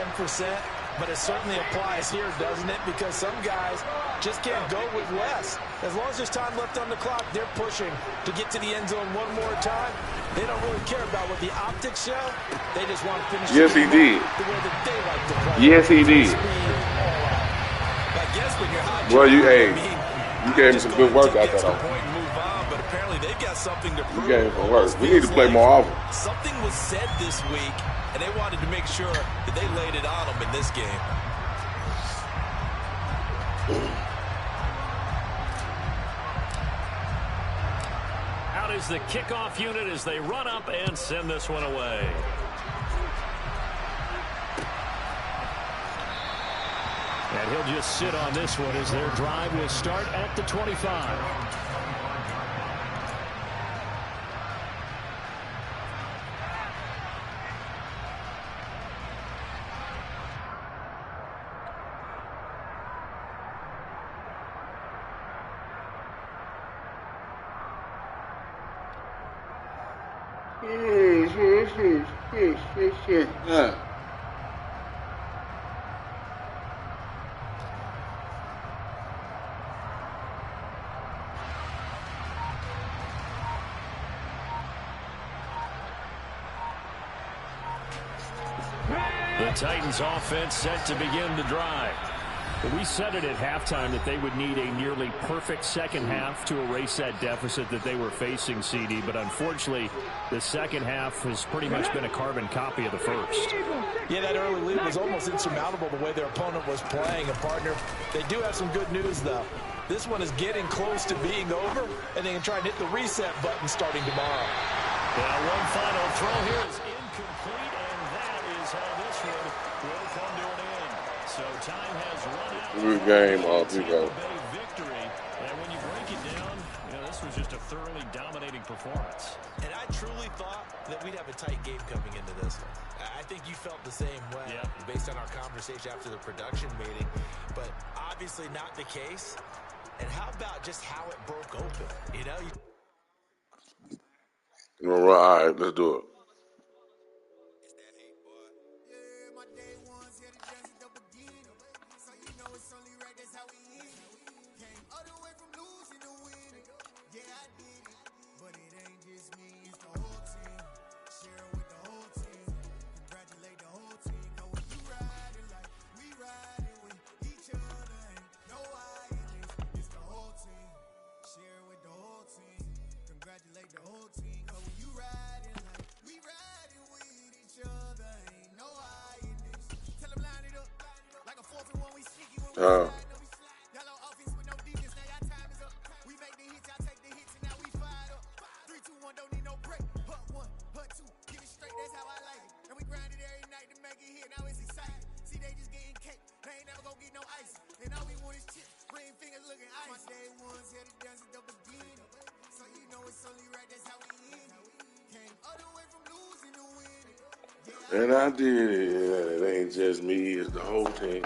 but it certainly applies here, doesn't it? Because some guys just can't go with less. As long as there's time left on the clock, they're pushing to get to the end zone one more time. They don't really care about what the optics show. They just want to finish. Yes, he did. The way that they like to play. Yes, he did. I guess when you're hot, well, you gave him some good work out there, though. But apparently they've got something to prove. You gave him some work. We need to play more often. Something was said this week, and they wanted to make sure that they laid it on them in this game. Out is the kickoff unit as they run up and send this one away. And he'll just sit on this one as their drive will start at the 25. The Titans offense set to begin the drive. We said it at halftime that they would need a nearly perfect second half to erase that deficit that they were facing, CD. But unfortunately, the second half has pretty much been a carbon copy of the first. Yeah, that early lead was almost insurmountable the way their opponent was playing. And, partner, they do have some good news, though. This one is getting close to being over, and they can try and hit the reset button starting tomorrow. Well, one final throw here is incomplete, and that is how this one will come to an end. So time has run out. Good game, Bighog. Victory. And when you break it down, this was just a thoroughly dominating performance. And I truly thought that we'd have a tight game coming into this one. I think you felt the same way based on our conversation after the production meeting, but obviously not the case. And how about just how it broke open? All right, let's do it. And I did it. It ain't just me, it's the whole team.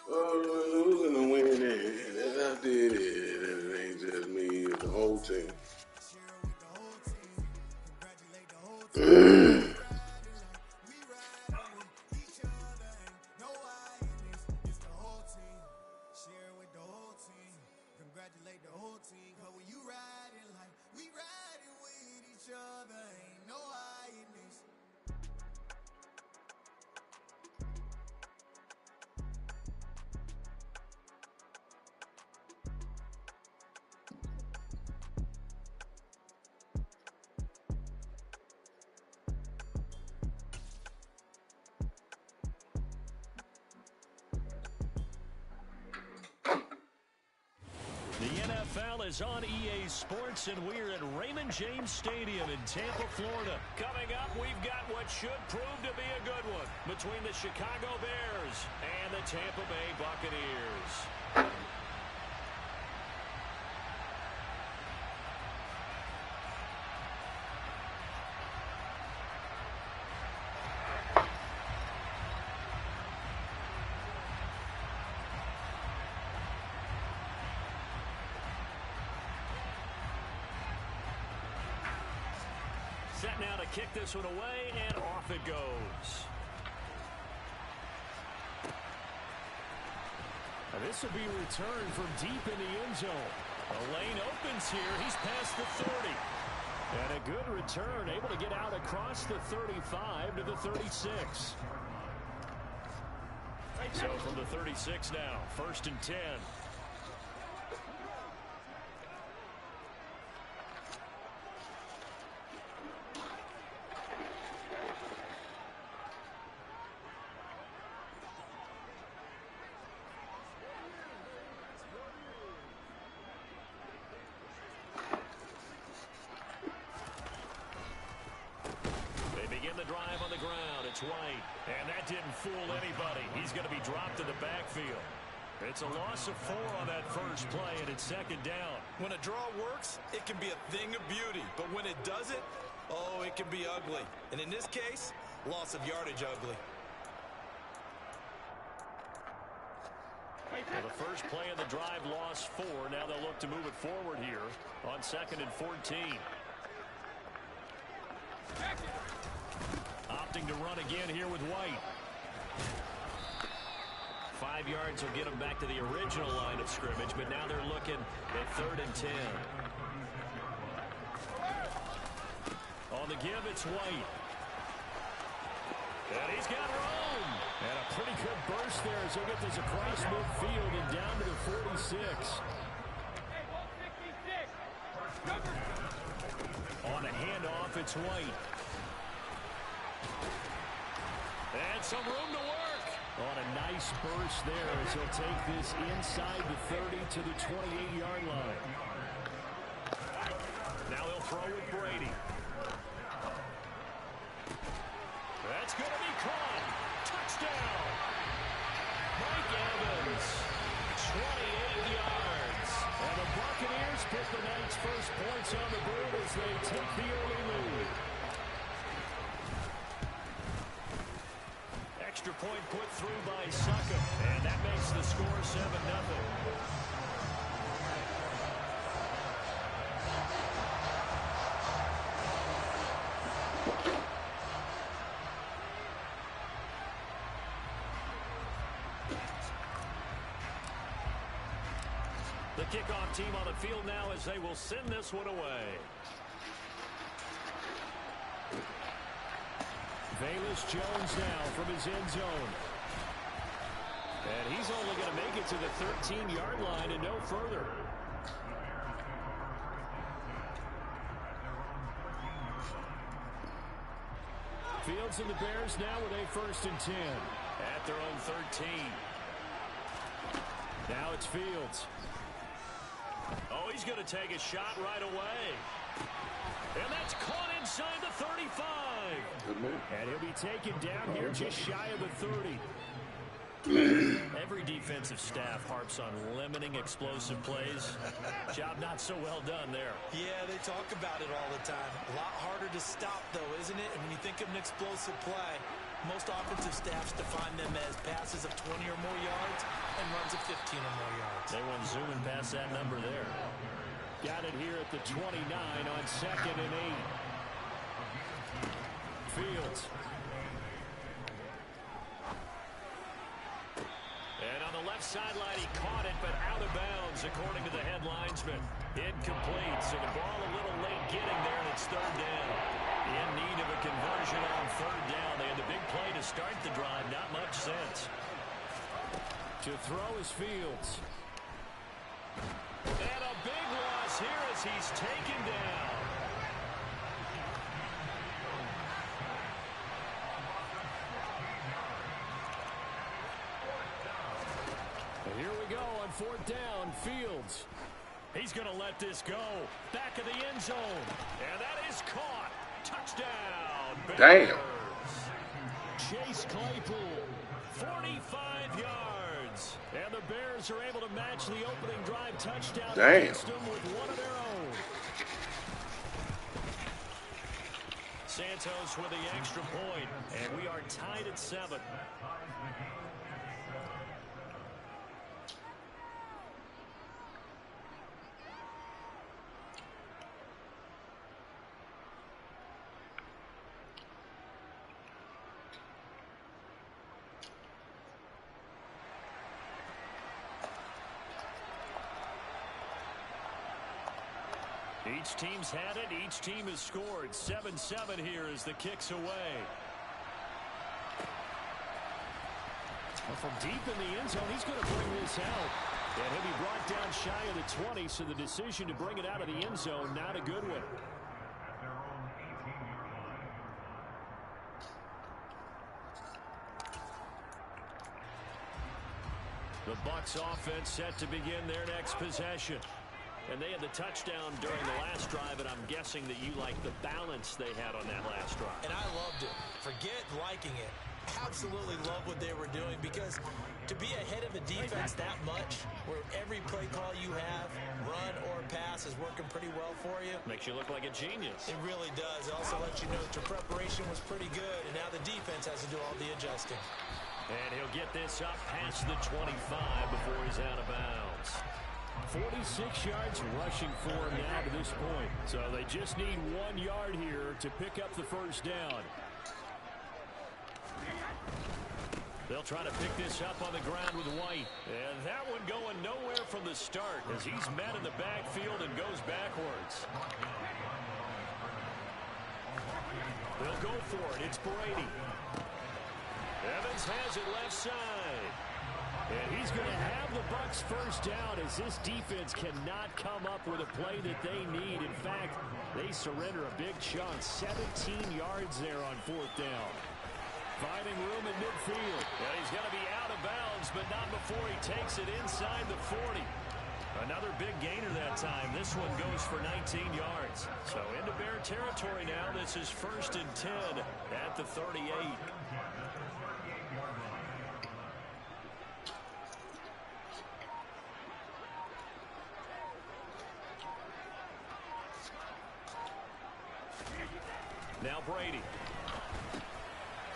Losing and winning, and I did it. It ain't just me, it's the whole team. The NFL is on EA Sports, and we're at Raymond James Stadium in Tampa, Florida. Coming up, we've got what should prove to be a good one between the Chicago Bears and the Tampa Bay Buccaneers. Set now to kick this one away, and off it goes. Now this will be returned from deep in the end zone. A lane opens here. He's past the 30. And a good return, able to get out across the 35 to the 36. So from the 36 now, 1st and 10. the drive on the ground. It's White. And that didn't fool anybody. He's going to be dropped in the backfield. It's a loss of 4 on that first play, and it's second down. When a draw works, it can be a thing of beauty. But when it doesn't, oh, it can be ugly. And in this case, loss of yardage ugly. Well, the first play of the drive lost 4. Now they'll look to move it forward here on 2nd and 14. Opting to run again here with White. 5 yards will get them back to the original line of scrimmage, but now they're looking at 3rd and 10. On the give, it's White. And he's got room. And a pretty good burst there as he'll get this across midfield and down to the 46. On a handoff, it's White. And some room to work. On a nice burst there as he'll take this inside the 30 to the 28-yard line. Now he'll throw with Brady. That's going to be caught. Touchdown. Mike Evans, 28 yards. And the Buccaneers pick the night's first points on the board as they take the early lead. Extra point put through by Suckup, and that makes the score 7-0. The kickoff team on the field now as they will send this one away. Velus Jones now from his end zone. And he's only going to make it to the 13-yard line and no further. Fields and the Bears now with a 1st and 10 at their own 13. Now it's Fields. Oh, he's going to take a shot right away. And that's caught inside the 35. And he'll be taken down here just shy of the 30. Every defensive staff harps on limiting explosive plays. Job not so well done there. Yeah, they talk about it all the time. A lot harder to stop, though, isn't it? And when you think of an explosive play, most offensive staffs define them as passes of 20 or more yards and runs of 15 or more yards. They won't zoom and pass that number there. Got it here at the 29 on 2nd and 8. Fields. And on the left sideline, he caught it, but out of bounds, according to the head linesman. Incomplete, so the ball a little late getting there, and it's 3rd down. In need of a conversion on 3rd down. They had the big play to start the drive, not much sense. To throw is Fields. And a big loss here as he's taken down. And here we go on 4th down. Fields. He's going to let this go. Back of the end zone. And that is caught. Touchdown. Bears. Damn. Chase Claypool. 45 yards. And the Bears are able to match the opening drive touchdown against them with one of their own. Santos with the extra point. And we are tied at 7. Each team's had it. Each team has scored. 7-7 here as the kick's away. Well, from deep in the end zone, he's going to bring this out. And he'll be brought down shy of the 20, so the decision to bring it out of the end zone, not a good one. The Bucs offense set to begin their next possession. And they had the touchdown during the last drive, and I'm guessing that you like the balance they had on that last drive. And I loved it. Forget liking it. Absolutely love what they were doing, because to be ahead of a defense that much, where every play call you have, run or pass, is working pretty well for you. Makes you look like a genius. It really does. It also lets you know that your preparation was pretty good, and now the defense has to do all the adjusting. And he'll get this up past the 25 before he's out of bounds. 46 yards rushing for him now to this point. So they just need 1 yard here to pick up the first down. They'll try to pick this up on the ground with White. And that one going nowhere from the start as he's met in the backfield and goes backwards. They'll go for it. It's Brady. Evans has it left side. And he's going to have the Bucs first down as this defense cannot come up with a play that they need. In fact, they surrender a big chunk. 17 yards there on fourth down. Finding room in midfield. And he's going to be out of bounds, but not before he takes it inside the 40. Another big gainer that time. This one goes for 19 yards. So into Bear territory now. This is 1st and 10 at the 38. Now Brady.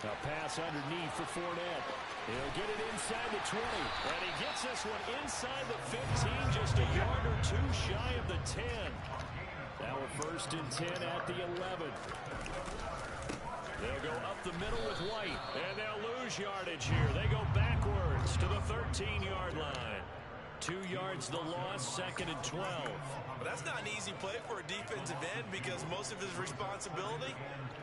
A pass underneath for Fournette. He'll get it inside the 20. And he gets this one inside the 15, just a yard or two shy of the 10. Now we're 1st and 10 at the 11. They'll go up the middle with White. And they'll lose yardage here. They go backwards to the 13-yard line. 2 yards the loss, 2nd and 12. Well, that's not an easy play for a defensive end, because most of his responsibility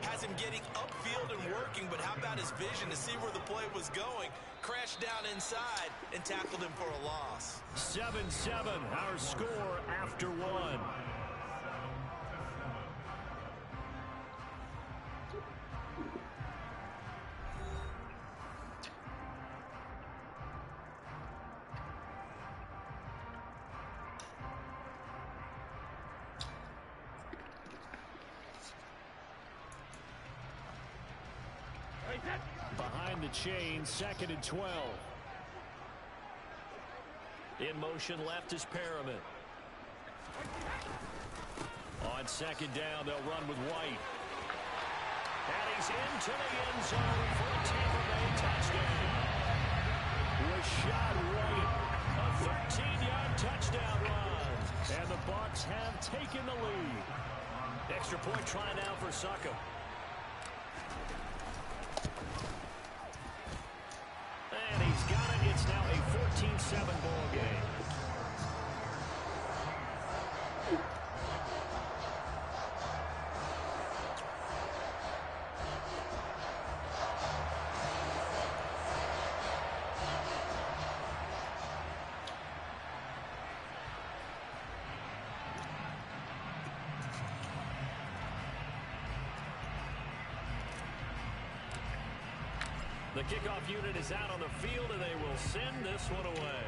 has him getting upfield and working, but how about his vision to see where the play was going, crashed down inside, and tackled him for a loss. 7-7, our score after one. Behind the chain, 2nd and 12. In motion left is Perriman. On 2nd down, they'll run with White. And he's into the end zone for a Tampa Bay touchdown. Rashad White, a 13-yard touchdown run. And the Bucs have taken the lead. Extra point try now for Suckup. And he's got it. It's now a 14-7 ball game. The kickoff unit is out on the field, and they will send this one away.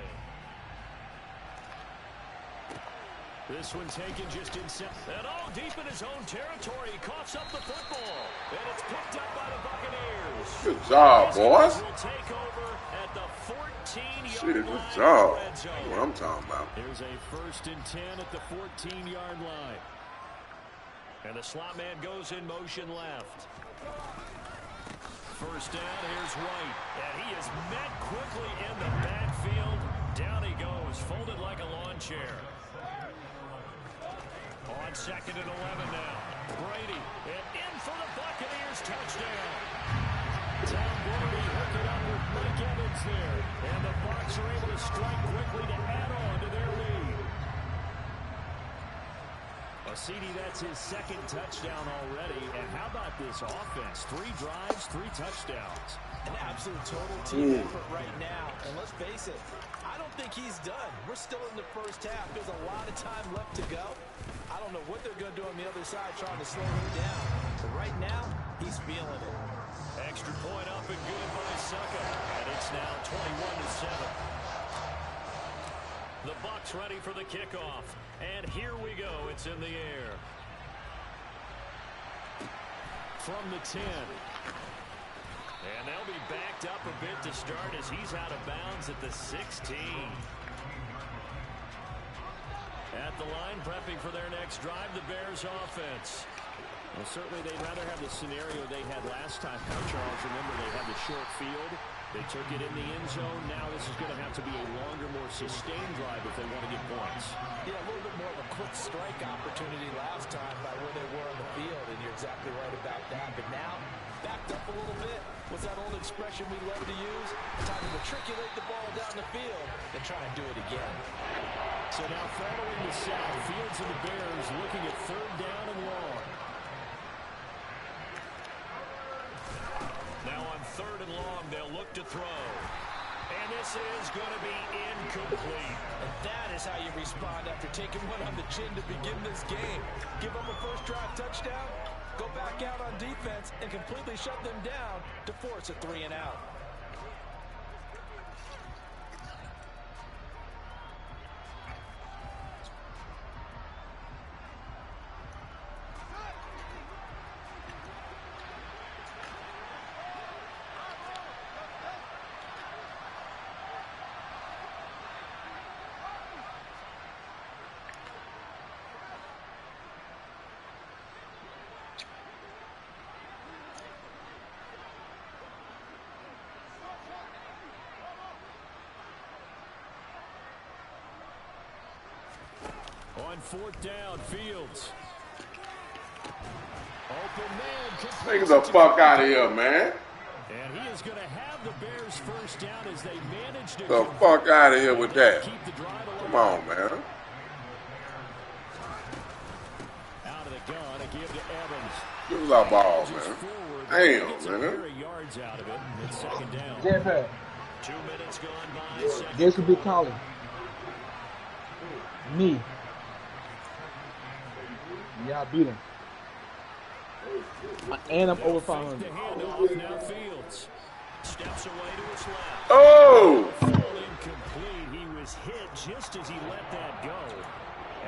This one taken just inside. And all deep in his own territory. He coughs up the football. And it's picked up by the Buccaneers. Good job, boys. Will take over at the 14-yard Shit, good line. job. That's what I'm talking about. Here's a 1st and 10 at the 14-yard line. And the slot man goes in motion left. First down, here's White. And he is met quickly in the backfield. Down he goes, folded like a lawn chair. On 2nd and 11 now. Brady, and in for the Buccaneers touchdown. Tom Brady hooked it up with Mike Evans there. And the Bucs are able to strike quickly to add on to their lead. CD, that's his 2nd touchdown already. And how about this offense? 3 drives, 3 touchdowns. An absolute total team effort right now. And let's face it, I don't think he's done. We're still in the first half. There's a lot of time left to go. I don't know what they're going to do on the other side trying to slow him down. But right now, he's feeling it. Extra point up and good by Suckup. And it's now 21-7. The Bucs quarterbacks ready for the kickoff. And here we go. It's in the air. From the 10. And they'll be backed up a bit to start as he's out of bounds at the 16. At the line, prepping for their next drive, the Bears offense. Well, certainly they'd rather have the scenario they had last time. Charles, remember, they had the short field. They took it in the end zone. Now this is going to have to be a longer, more sustained drive if they want to get points. Yeah, a little bit more of a quick strike opportunity last time by where they were on the field, and you're exactly right about that. But now, backed up a little bit. What's that old expression we love to use? Time to matriculate the ball down the field and try and do it again. So now following the sack, Fields and the Bears looking at 3rd down and long. Now on 3rd and long, they'll look to throw. And this is going to be incomplete. And that is how you respond after taking one on the chin to begin this game. Give them a first drive touchdown, go back out on defense, and completely shut them down to force a 3-and-out. On 4th down, Fields. Open man. Take the fuck out of here, man. And he is going to have the Bears first down as they manage to The fuck out of here with that. keep the drive alive. Come on, man. Out of the gun, a give to Evans. Give us our ball, man. Damn, man. Yards out of it. It's 2nd down. J-Pad, 2 minutes gone by. this will be calling me. Yeah, I beat him. And I'm over 500. The handoff, now Fields. Steps away to his left. Oh! Incomplete. He was hit just as he let that go.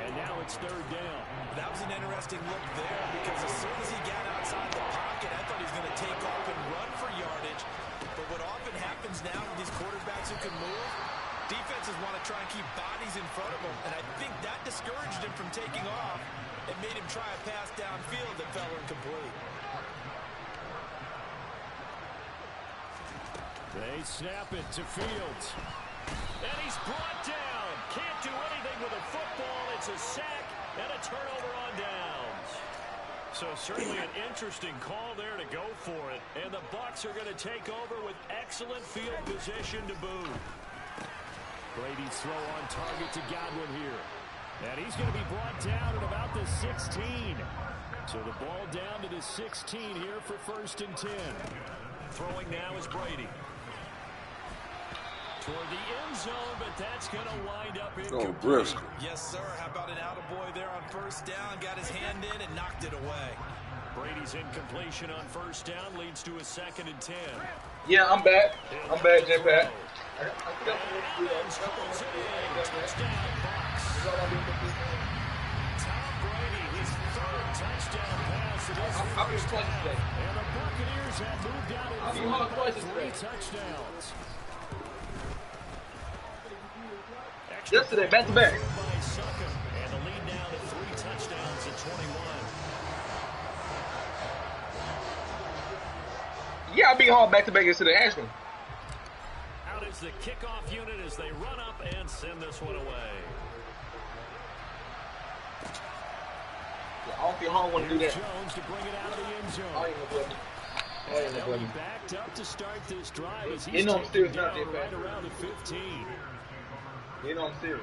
And now it's 3rd down. That was an interesting look there because as soon as he got outside the pocket, I thought he was going to take off and run for yardage. But what often happens now with these quarterbacks who can move, defenses want to try and keep bodies in front of them. And I think that discouraged him from taking off. It made him try a pass downfield that fell incomplete. They snap it to Fields. And he's brought down. Can't do anything with a football. It's a sack and a turnover on downs. So certainly an interesting call there to go for it. And the Bucs are going to take over with excellent field position to boot. Brady's throw on target to Godwin here. And he's going to be brought down at about the 16. So the ball down to the 16 here for 1st and 10. Throwing now is Brady. Toward the end zone, but that's going to wind up incomplete. Oh, brisk. Yes, sir. How about an attaboy there on 1st down? Got his hand in and knocked it away. Brady's incompletion on 1st down leads to a 2nd and 10. Yeah, I'm back. I'm back, J-Pad. Touchdown, Bucs. Tom Brady, his 3rd touchdown pass. It is I've been twice today. and the Buccaneers have moved out I've in been hard twice 3 today. touchdowns. Yesterday, back to back. By Suckum, and the lead now to 3 touchdowns at 21. Yeah, I beat hard back to back yesterday. Ask him. Out is the kickoff unit as they run up and send this one away. Yeah, I don't think Hall want to do Here's that. Jones to bring it out of the end zone. I ain't gonna play. And they'll be backed up to start this drive as he's You know I'm serious taken now, down J-Pad. right around the 15. You know I'm serious.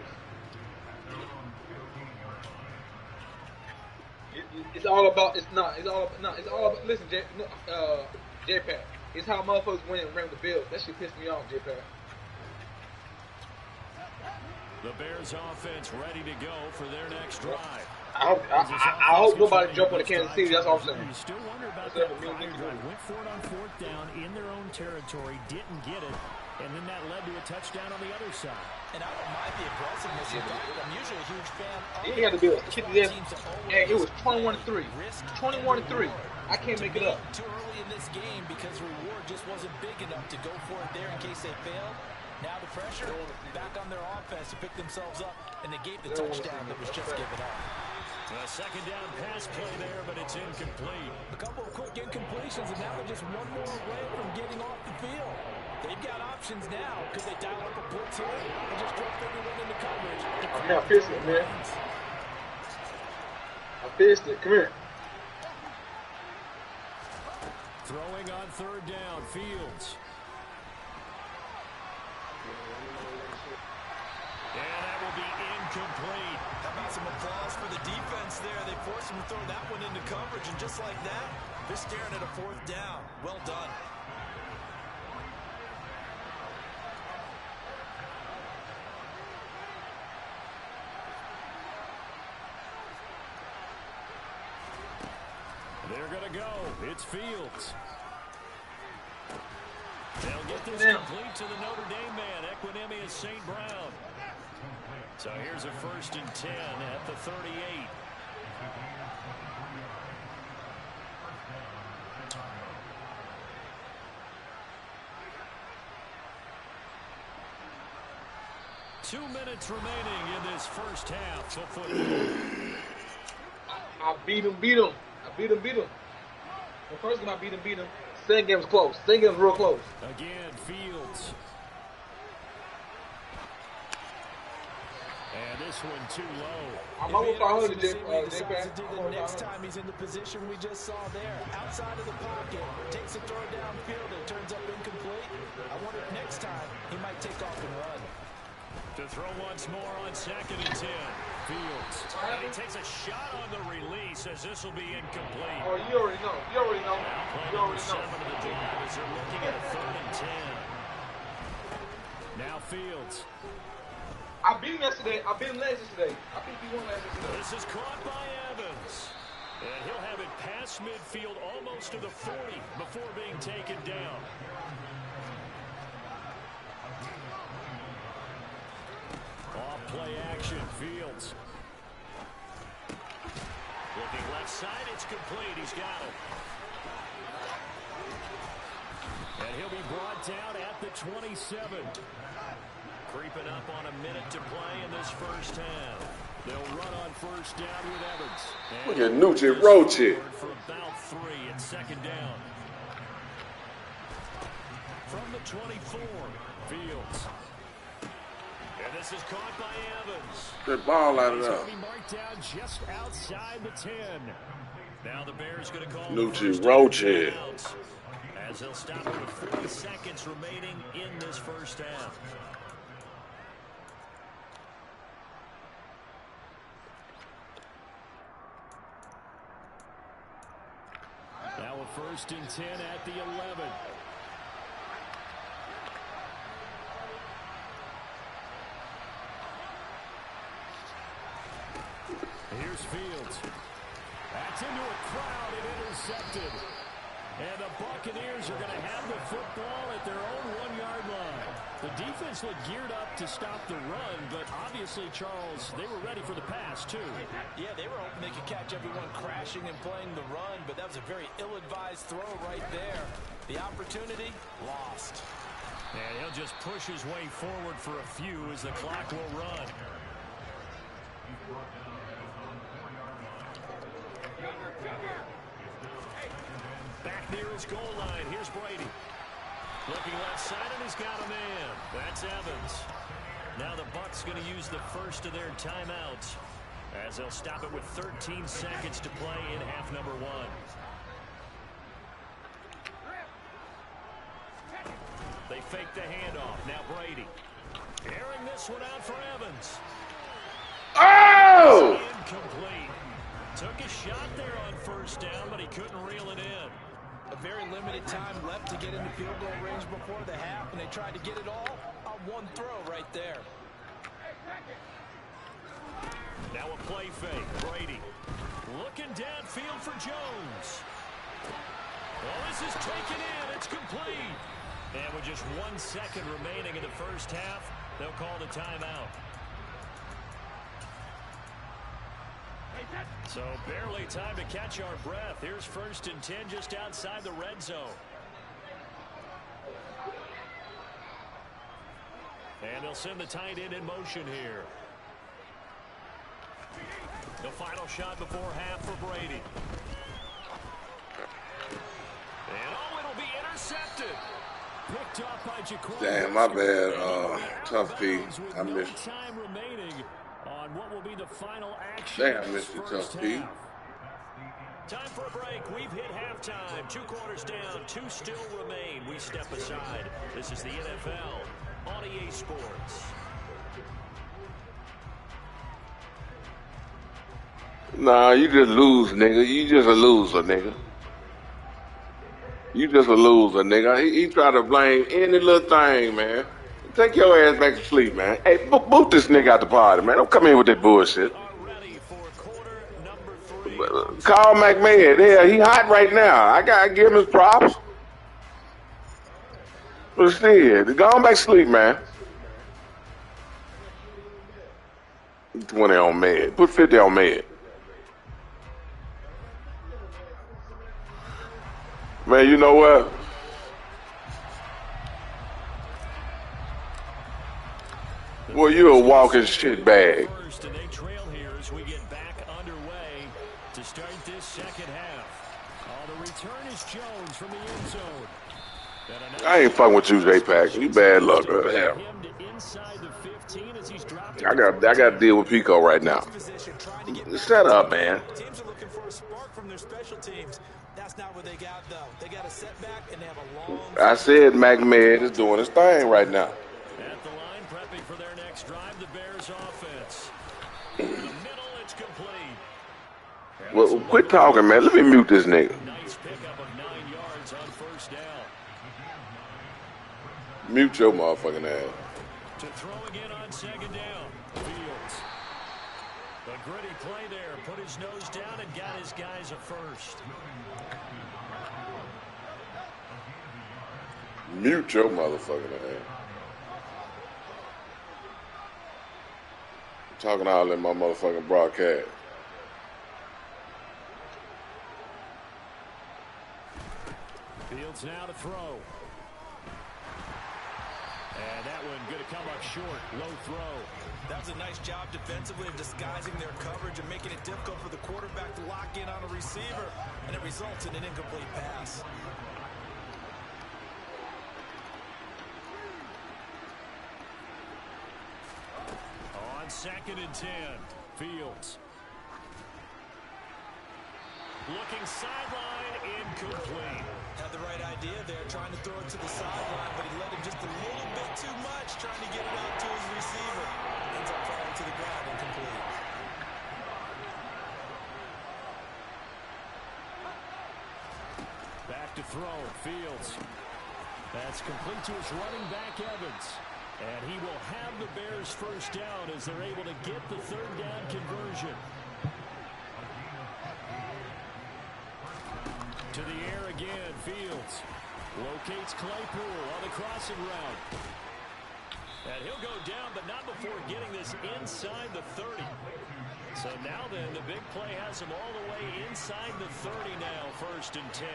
It's all about. It's not. It's all about. No, it's all about. Listen, J-Pad. It's how motherfuckers win and ring the bill. That shit pissed me off, J-Pad. The Bears offense ready to go for their next drive. I hope nobody jump on the Kansas City. That's all I'm saying. You still wonder about that prior drive. Went for it on 4th down in their own territory. Didn't get it. And then that led to a touchdown on the other side. And I don't mind the aggressiveness. I'm usually a huge fan of He had to be able to kick his ass. Hey, it was 21-3. 21-3. I can't make it up. Too early in this game because reward just wasn't big enough to go for it there in case they failed. Now the pressure back on their offense to pick themselves up, and they gave the touchdown that was just given up. A second down pass play there, but it's incomplete. A couple of quick incompletions, and now they're just one more away from getting off the field. They've got options now. Could they dial up a blitz here and just drop everyone into coverage? I pissed it, man. I pissed it. Come here. Throwing on third down, Fields. And that will be incomplete. How about some applause for the defense there? They forced him to throw that one into coverage, and just like that, they're staring at a fourth down. Well done. They're going to go. It's Fields. They'll get this complete to the Notre Dame man, Equinemius St. Brown. So here's a 1st and 10 at the 38. Two minutes remaining in this first half of football. I beat him. The first game I beat him. Second game was close. Second game was real close. Again, Fields. And this one too low. I'm over 500, See what he decides to do the next time he's in the position we just saw there. Outside of the pocket, takes a throw downfield, it turns up incomplete. I wonder if next time he might take off and run. To throw once more on 2nd and 10. Fields. And he takes a shot on the release as this will be incomplete. Oh, you already know. Now playing number 7 of the drive as they're looking at a 3rd and 10. Now Fields. I beat him yesterday. I beat him last yesterday. I think he won last yesterday. This is caught by Evans. And he'll have it past midfield almost to the 40 before being taken down. Off play action, Fields. Looking left side, it's complete. He's got it. And he'll be brought down at the 27. Creeping up on a minute to play in this first half. They'll run on 1st down with Evans. Look at Nucci Roche. For about 3 at 2nd down. From the 24, Fields. And this is caught by Evans. Good ball out of He's there. going to be marked down just outside the 10. Now the Bears going to call Nucci Roche. as they'll stop it with 40 seconds remaining in this first half. Now a 1st and 10 at the 11. Here's Fields. That's into a crowd and intercepted. And the Buccaneers are going to have the football at their own 1-yard line. The defense looked geared up to stop the run, but obviously, Charles, they were ready for the pass, too. Yeah, they were hoping they could catch everyone crashing and playing the run, but that was a very ill-advised throw right there. The opportunity, lost. And he'll just push his way forward for a few as the clock will run. Back near his goal line. Here's Brady. Looking left side, and he's got a man. That's Evans. Now the Bucs going to use the first of their timeouts as they'll stop it with 13 seconds to play in half number 1. They fake the handoff. Now Brady. Airing this one out for Evans. Oh! Incomplete. Took a shot there on 1st down, but he couldn't reel it in. A very limited time left to get into field goal range before the half, and they tried to get it all on one throw right there. Now a play fake. Brady looking downfield for Jones. Well, this is taken in. It's complete. And would just 1 second remaining in the first half. They'll call the timeout. So barely time to catch our breath. Here's 1st and 10 just outside the red zone. And they'll send the tight end in motion here. The final shot before half for Brady. And it'll be intercepted. Picked off by Jacoby. Damn, my bad. Tough P. I missed. Time remaining on what will be the final action. Damn, I missed it, Tough P. Time for a break. We've hit halftime. 2 quarters down. 2 still remain. We step aside. This is the NFL on EA Sports. Nah, you just lose, nigga. You just a loser, nigga. You just a loser, nigga. He try to blame any little thing, man. Take your ass back to sleep, man. Hey, boot this nigga out the party, man. Don't come in with that bullshit. Call McMahon. Yeah, he hot right now. I gotta give him his props. But still, go on back to sleep, man. 20 on med. Put 50 on med. Man, you know what? Well, you a walking shit bag. And they trail here as we get back underway to start this second half. The return is Jones from the end zone. I ain't fucking with you, J-Pack. You bad luck. Hell. I got to deal with Pico right now. Shut up, man. Teams are looking for a spark from their special teams. That's not what they got, though. They got a setback, and they have a long... I said McMahon is doing his thing right now. At the line, prepping for their next drive, the Bears offense. In the middle, it's complete. Well, quit talking, man. Let me mute this nigga. Nice pickup of 9 yards on 1st down. Mute your motherfucking ass. To throw again on 2nd down. Fields. A gritty play there. Put his nose down and got his guys a first. Mute your motherfucking ass. I'm talking all in my motherfucking broadcast. Fields now to throw. And that one going to come up short. Low throw. That was a nice job defensively of disguising their coverage and making it difficult for the quarterback to lock in on a receiver. And it results in an incomplete pass. On 2nd and 10. Fields. Looking sideline, incomplete. Had the right idea there, trying to throw it to the sideline, but he let him just a little bit too much, trying to get it out to his receiver. Ends up falling to the ground, incomplete. Back to throw, Fields. That's complete to his running back, Evans. And he will have the Bears first down as they're able to get the 3rd down conversion. To the air again, Fields. Locates Claypool on the crossing route. And he'll go down, but not before getting this inside the 30. So now then, the big play has him all the way inside the 30 now, 1st and 10.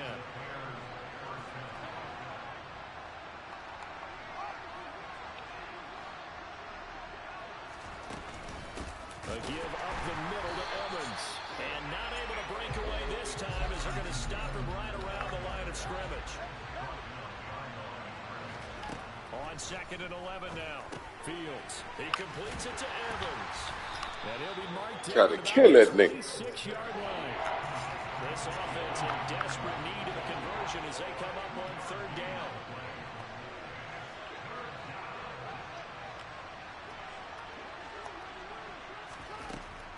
A give up the middle to Evans. And not able to break away this time as they're going to stop him right around the line of scrimmage. On 2nd and 11 now. Fields. He completes it to Evans. And he'll be marked down. Got to kill that nigga. 6-yard line. This offense in desperate need of a conversion as they come up on 3rd down.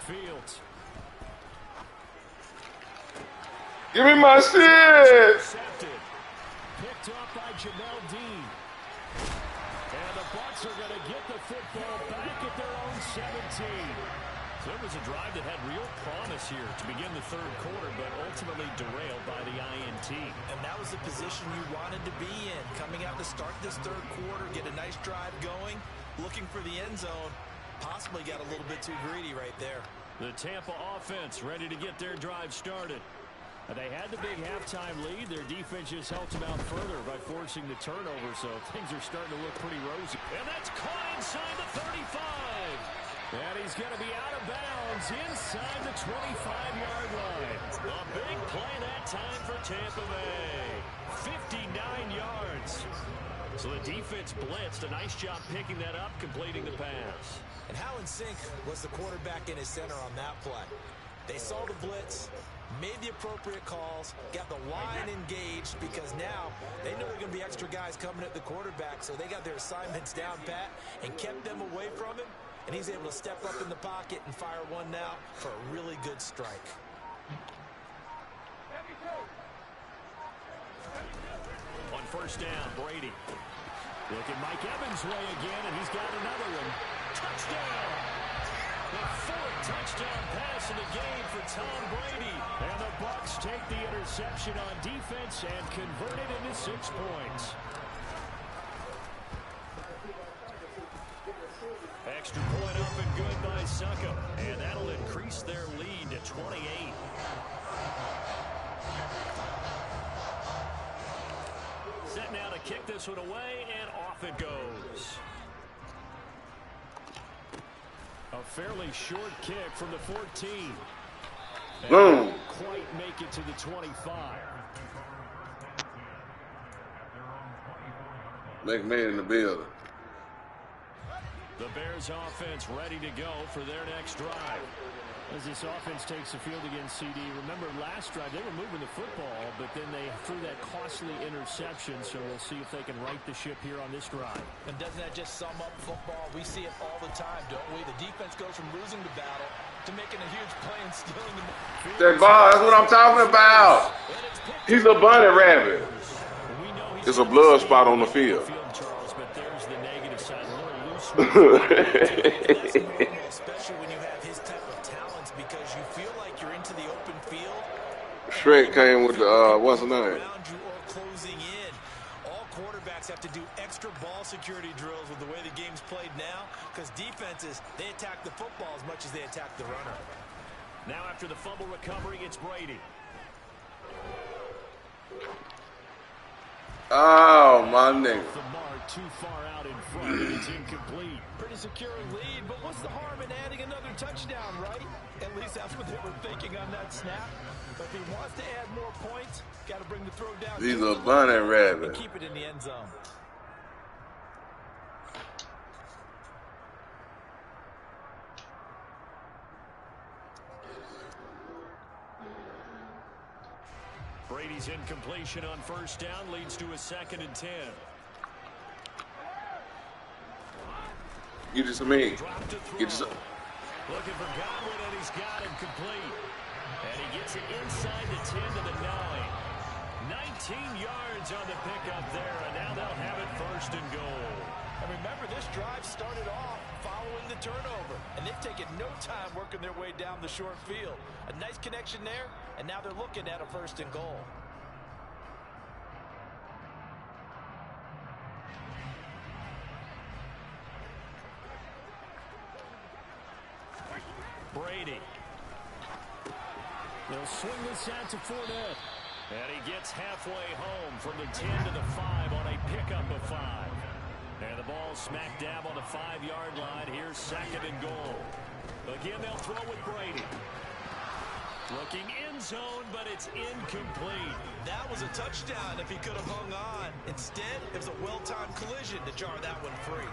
Fields. Give me my shit. Intercepted. Picked off by Jamel Dean. And the Bucs are going to get the football back at their own 17. So it was a drive that had real promise here to begin the third quarter, but ultimately derailed by the INT. And that was the position you wanted to be in. Coming out to start this third quarter, get a nice drive going, looking for the end zone. Possibly got a little bit too greedy right there. The Tampa offense ready to get their drive started. They had the big halftime lead. Their defense just helped them out further by forcing the turnover, so things are starting to look pretty rosy. And that's caught inside the 35. And he's going to be out of bounds inside the 25-yard line. A big play that time for Tampa Bay. 59 yards. So the defense blitzed. A nice job picking that up, completing the pass. And how in sync was the quarterback in his center on that play? They saw the blitz, made the appropriate calls, got the line engaged, because now they know there are going to be extra guys coming at the quarterback, so they got their assignments down pat and kept them away from him. And he's able to step up in the pocket and fire one now for a really good strike. On first down, Brady. Look at Mike Evans' way again, and he's got another one. Touchdown! The fourth touchdown pass of the game for Tom Brady. And the Bucs take the interception on defense and convert it into 6 points. Extra point up and good by Suckup. And that'll increase their lead to 28. Set now to kick this one away, and off it goes. A fairly short kick from the 14. And Boom. quite make it to the 25. McMahon in the building. The Bears offense ready to go for their next drive. As this offense takes the field against CD, remember last drive they were moving the football, but then they threw that costly interception, so we'll see if they can right the ship here on this drive. And doesn't that just sum up football? We see it all the time, don't we? The defense goes from losing the battle to making a huge play and stealing the ball. That ball, that's what I'm talking about. He's a bunny rabbit. It's a blood spot on the field. Charles, but there's the negative side. Especially when you have his type of talents, because you feel like you're into the open field. Shrek came with the, what's the name? Around you or closing in. All quarterbacks have to do extra ball security drills with the way the game's played now, because defenses, they attack the football as much as they attack the runner. Now after the fumble recovery, it's Brady. Oh, my nigga. The mark too far out in front, and it's incomplete. Pretty secure lead, but what's the harm in adding another touchdown, right? At least that's what they were thinking on that snap. But if he wants to add more points, got to bring the throw down. He's a bunny rabbit. And keep it in the end zone. Brady's incompletion on first down leads to a 2nd and 10. Get you some meat. Drop to throw. Get you some. Looking for Godwin, and he's got him complete. And he gets it inside the 10 to the 9. 19 yards on the pickup there, and now they'll have it 1st and goal. And remember, this drive started off following the turnover, and they've taken no time working their way down the short field. A nice connection there, and now they're looking at a 1st and goal. Brady. They'll swing this out to Fournette. And he gets halfway home from the 10 to the 5 on a pickup of 5. And the ball smack dab on the 5-yard line. Here's 2nd and goal. Again, they'll throw with Brady. Looking end zone, but it's incomplete. That was a touchdown if he could have hung on. Instead, it was a well-timed collision to jar that one free.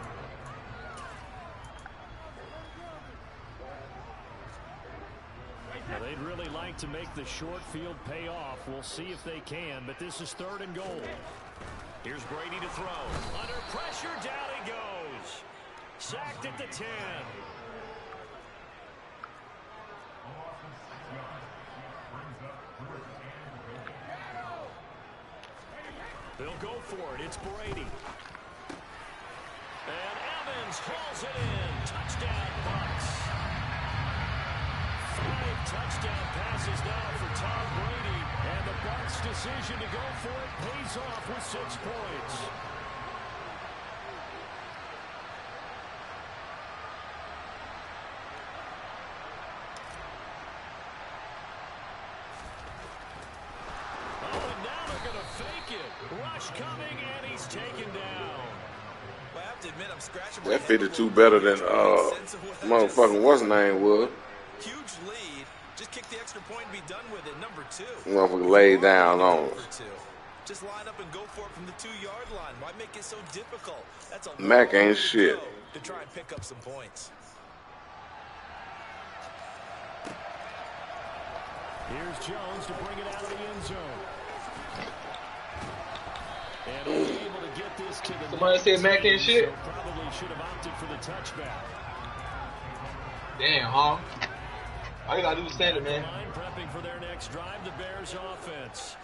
Now, they'd really like to make the short field pay off. We'll see if they can, but this is 3rd and goal. Here's Brady to throw. Under pressure, down he goes. Sacked at the 10. They'll go for it. It's Brady. And Evans hauls it in. Touchdown, Bucs. touchdown passes now for Tom Brady, and the Bucs' decision to go for it pays off with 6 points. Oh, and now they're going to fake it. Rush coming, and he's taken down. Well, I have to admit, I'm scratching my That head 52 better than motherfucking what's his name was. Huge lead. Just kick the extra point and be done with it. Number 2. Motherfucker laid down on us. Just line up and go for it from the 2-yard line. Why make it so difficult? That's a Mac long way ain't to shit. go to try and pick up some points. Here's Jones to bring it out of the end zone. And only able to get this to the Somebody said Mac ain't shit. So probably should have opted for the touchback. Damn, huh? All you gotta do is stand it, man. Line prepping for their next drive, the Bears offense.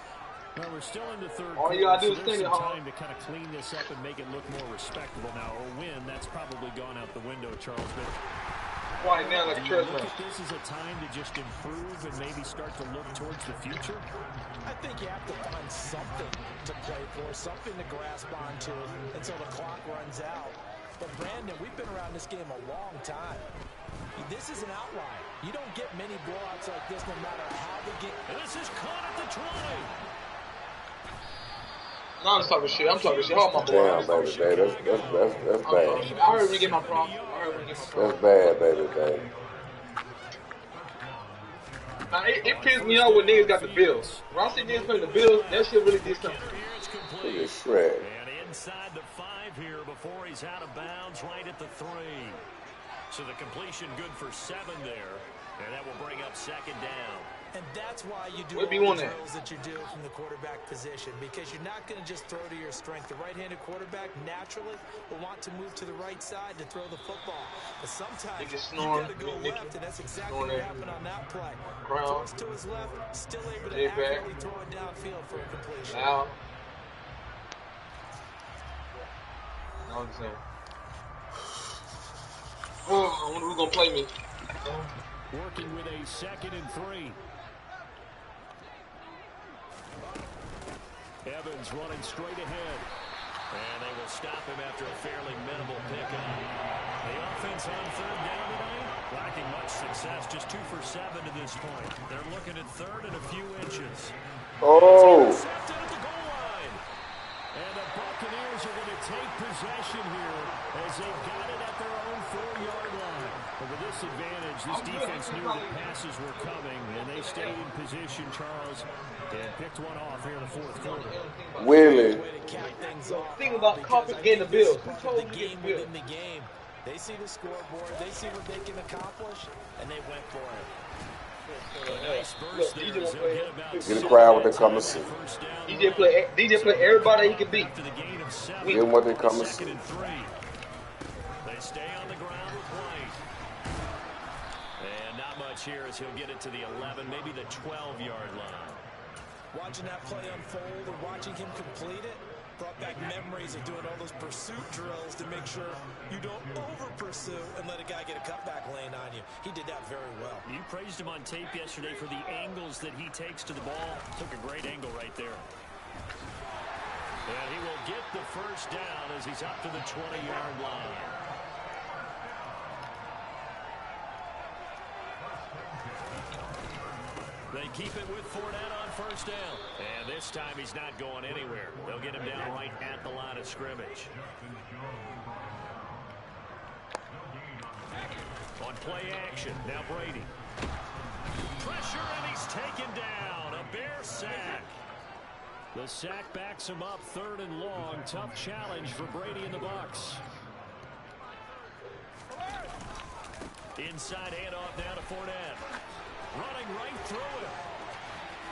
Well, we're still in the third All quarter, you gotta do is so stand there's it, some huh? time to kind of clean this up and make it look more respectable now. Or win, that's probably gone out the window, Charles. But Quiet now like a church look man. at this as a time to just improve and maybe start to look towards the future. I think you have to find something to play for, something to grasp onto until the clock runs out. But Brandon, we've been around this game a long time. This is an outlier. You don't get many blowouts like this no matter how the game. And this is caught at the 20. No, I'm talking shit. I'm talking shit. Hold my boy. Damn, baby, Dave. That's bad. I heard him get my problem. That's bad, baby, Dave. Now, it pissed me off when niggas got the Bills. When I see niggas playing the Bills, that shit really did something. Look at Shred. And inside the 5 here before he's out of bounds right at the 3. So the completion good for 7 there. And that will bring up 2nd down. And that's why you do What all do you want the there? drills that you do from the quarterback position, because you're not going to just throw to your strength. The right-handed quarterback naturally will want to move to the right side to throw the football. But sometimes Nigga you snoring, got to go nigga left, and that's exactly snoring what there. happened on that play. Crown. Throws to his left, still able to J-back. accurately throw it downfield for a completion. Now. I understand. Oh, I wonder who's gonna play me. Working with a 2nd and 3. Evans running straight ahead. And they will stop him after a fairly minimal pickup. The offense on 3rd down tonight, lacking much success, just 2 for 7 to this point. They're looking at 3rd and a few inches. Oh! Intercepted at the goal line. And the Buccaneers are going to take possession here as they've got it at their own 4-yard line. But with this advantage, this defense knew the passes were coming, and they stayed in position, Charles, and picked one off here in the 4th quarter. Willie. Way to cap things off, Think about because Coffee I getting the think this Bills. is Who part told of the you to game get the Bills? within the game. They see the scoreboard, they see what they can accomplish, and they went for it. A nice burst Look, there DJ as won't they'll play. get about Get the 7 crowd what they minutes come to on see. the first down DJ play everybody he can beat. after the gain of 7. Give them what they come to see. 2nd and 3. They stay on the ground with White. And not much here as he'll get it to the 11, maybe the 12-yard line. Watching that play unfold and watching him complete it brought back memories of doing all those pursuit drills to make sure you don't over-pursue and let a guy get a cutback lane on you. He did that very well. You praised him on tape yesterday for the angles that he takes to the ball. Took a great angle right there. And he will get the first down as he's up to the 20-yard line. They keep it with Fournette on first down. And this time he's not going anywhere. They'll get him down right at the line of scrimmage. On play action, now Brady. Pressure, and he's taken down. A Bear sack. The sack backs him up 3rd and long. Tough challenge for Brady and the Bucs. Inside handoff now to Fournette. Running right through it.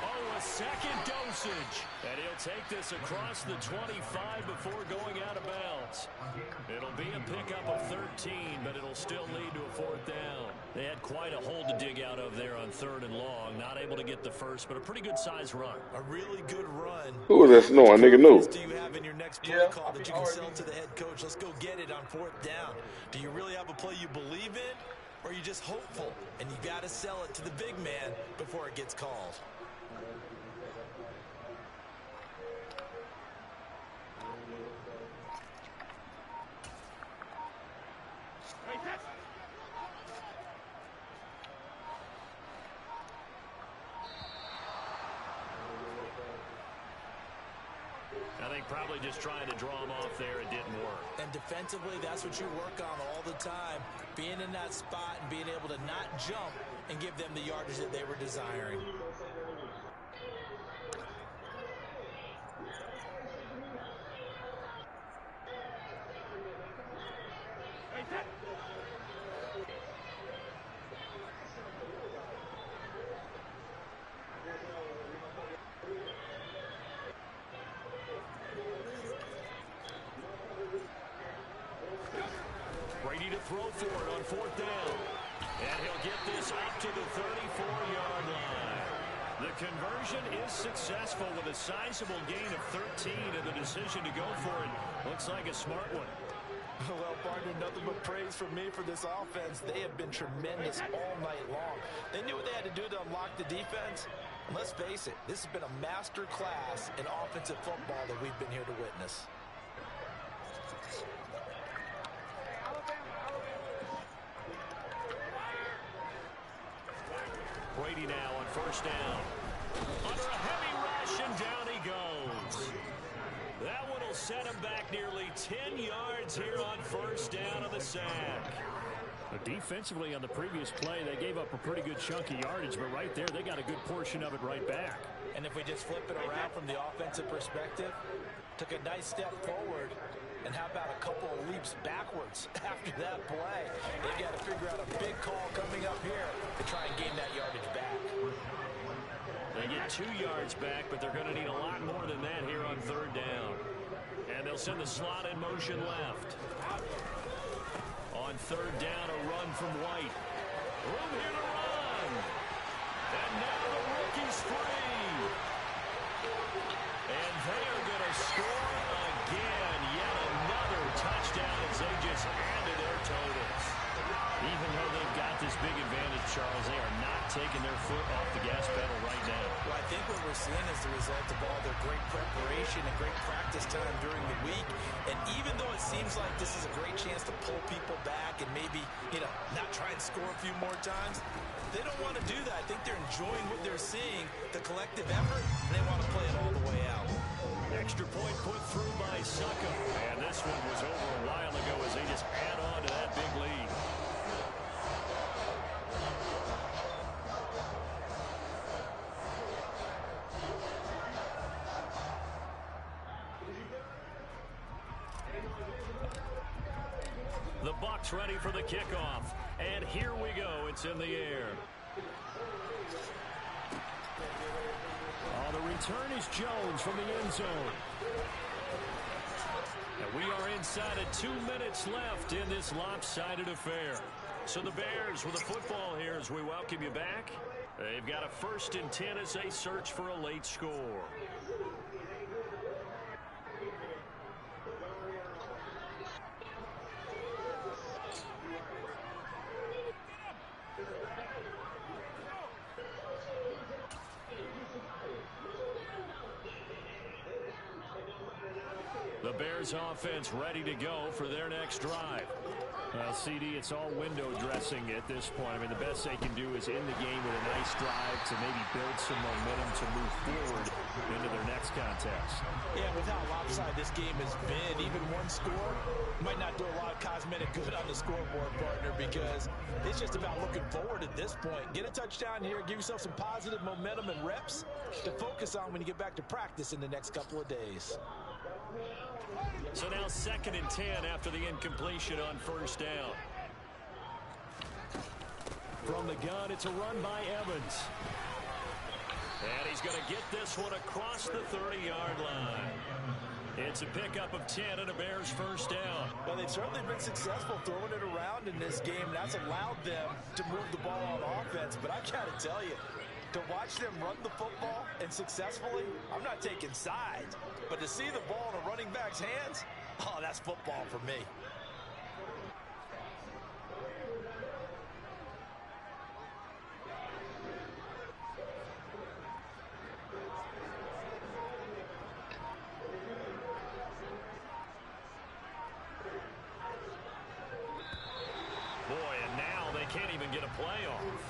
Oh, a second dosage. And he'll take this across the 25 before going out of bounds. It'll be a pickup of 13, but it'll still lead to a 4th down. They had quite a hole to dig out of there on 3rd and long. Not able to get the first, but a pretty good size run. A really good run. Who was that snoring? Nigga knew. Do you have in your next play call that you can sell to the head coach? Let's go get it on 4th down. Do you really have a play you believe in? or you're just hopeful, and you got to sell it to the big man before it gets called. I think probably just trying to draw him off there, it didn't work. And defensively, that's what you work on all the time. Being in that spot and being able to not jump and give them the yardage that they were desiring. Brady to throw for it on 4th down. And he'll get this up to the 34-yard line. The conversion is successful with a sizable gain of 13, and the decision to go for it looks like a smart one. Well, partner, nothing but praise from me for this offense. They have been tremendous all night long. They knew what they had to do to unlock the defense. And let's face it, this has been a master class in offensive football that we've been here to witness. Brady now on 1st down. Under a heavy rush, and down he goes. That one will set him back nearly 10 yards here on 1st down of the sack. Defensively on the previous play, they gave up a pretty good chunk of yardage, but right there, they got a good portion of it right back. And if we just flip it around from the offensive perspective, took a nice step forward, and how about a couple of leaps backwards after that play? They've got to figure out a big call coming up here to try and gain that yardage back. They get 2 yards back, but they're going to need a lot more than that here on 3rd down. And they'll send the slot in motion left. On 3rd down, a run from White. Room here to run. And now the rookie's free. And they are going to score again. Yet another touchdown as they just add to their totals. Even though they've got this big advantage, Charles, they are not taking their foot off the gas pedal right now. Well, I think what we're seeing is the result of all their great preparation and great practice time during the week. And even though it seems like this is a great chance to pull people back and maybe, not try and score a few more times, they don't want to do that. I think they're enjoying what they're seeing, the collective effort, and they want to play it all the way out. Extra point put through by Suckum. And this one was over a while ago as they just add on to that big lead. The Bucs ready for the kickoff. And here we go. It's in the air. The return is Jones from the end zone. And we are inside of 2 minutes left in this lopsided affair. So the Bears with the football here as we welcome you back. They've got a 1st and 10 as they search for a late score. The Bears offense ready to go for their next drive. Well, CD, it's all window dressing at this point. I mean, the best they can do is end the game with a nice drive to maybe build some momentum to move forward into their next contest. Yeah, with how lopsided this game has been, even one score might not do a lot of cosmetic good on the scoreboard, partner, because it's just about looking forward at this point. Get a touchdown here, give yourself some positive momentum and reps to focus on when you get back to practice in the next couple of days. So now 2nd and 10 after the incompletion on 1st down. From the gun, it's a run by Evans. And he's going to get this one across the 30-yard line. It's a pickup of 10 and a Bears 1st down. Well, they've certainly been successful throwing it around in this game. That's allowed them to move the ball on offense. But I got to tell you, to watch them run the football and successfully, I'm not taking sides. But to see the ball in a running back's hands, oh, that's football for me. get a play off.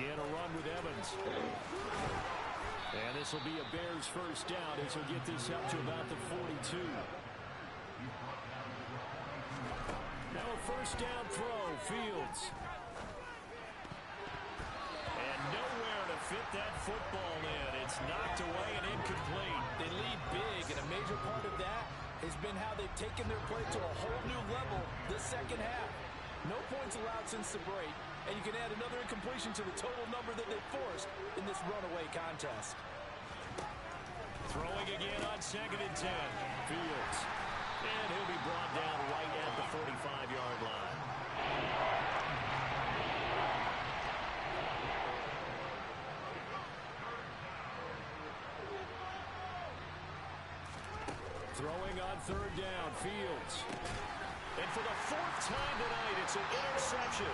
Again, a run with Evans. And this will be a Bears first down as he'll get this up to about the 42. Now a first down throw, Fields. And nowhere to fit that football in. It's knocked away and incomplete. They lead big, and a major part of that has been how they've taken their play to a whole new level this second half. No points allowed since the break, and you can add another incompletion to the total number that they forced in this runaway contest. Throwing again on 2nd and 10. Fields. And he'll be brought down right at the 45-yard line. Throwing on 3rd down, Fields. And for the 4th time tonight, it's an interception.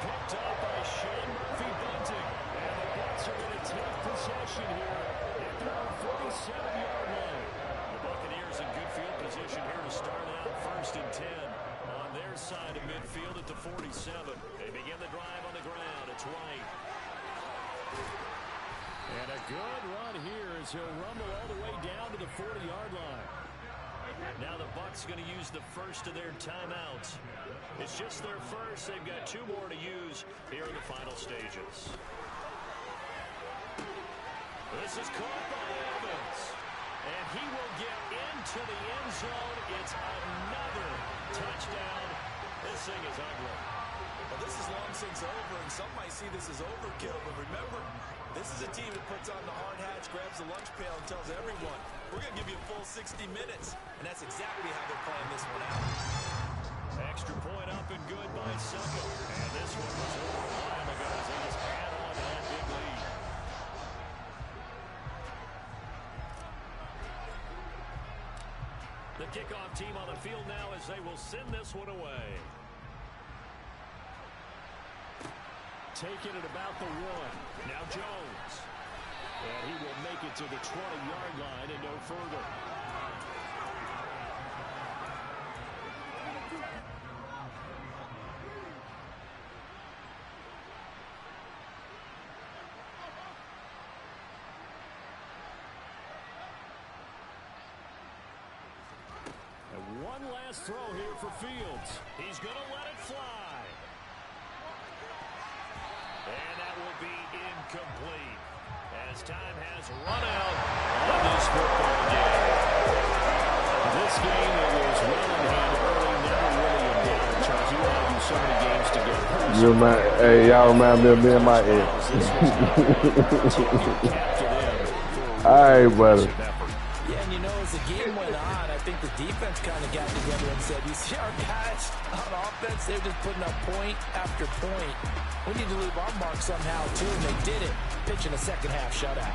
Picked up by Sean Murphy-Bunting. And the Bucs are going to take possession here at their 47-yard line. The Buccaneers in good field position here to start out 1st and 10 on their side of midfield at the 47. They begin the drive on the ground. It's Wright. And a good run here as he'll rumble all the way down to the 40-yard line. Now the Bucs going to use the first of their timeouts. It's just their first. They've got 2 more to use here in the final stages. This is caught by Evans. And he will get into the end zone. It's another touchdown. This thing is ugly. Well, this is long since over, and some might see this as overkill. But remember, this is a team that puts on the hard hats, grabs the lunch pail, and tells everyone, we're going to give you a full 60 minutes. And that's exactly how they're playing this one out. Extra point up and good by Succo. And this one was over a while ago as they just add on to that big lead. The kickoff team on the field now as they will send this one away. Taking it about the 1. Now Jones. And he will make it to the 20-yard line and no further. And one last throw here for Fields. He's going to let it fly. And that will be incomplete as time has run out on this football game. This game, it was well in hand early, never really in doubt. Charles, you have so many games to go. Hey, y'all remind me of me and my ex. All right, brother. Yeah, and you know, as the game went on, I think the defense kind of got together and said, you see our guys on offense, they're just putting up point after point. We need to leave our mark somehow, too, and they did it, pitching a second-half shutout.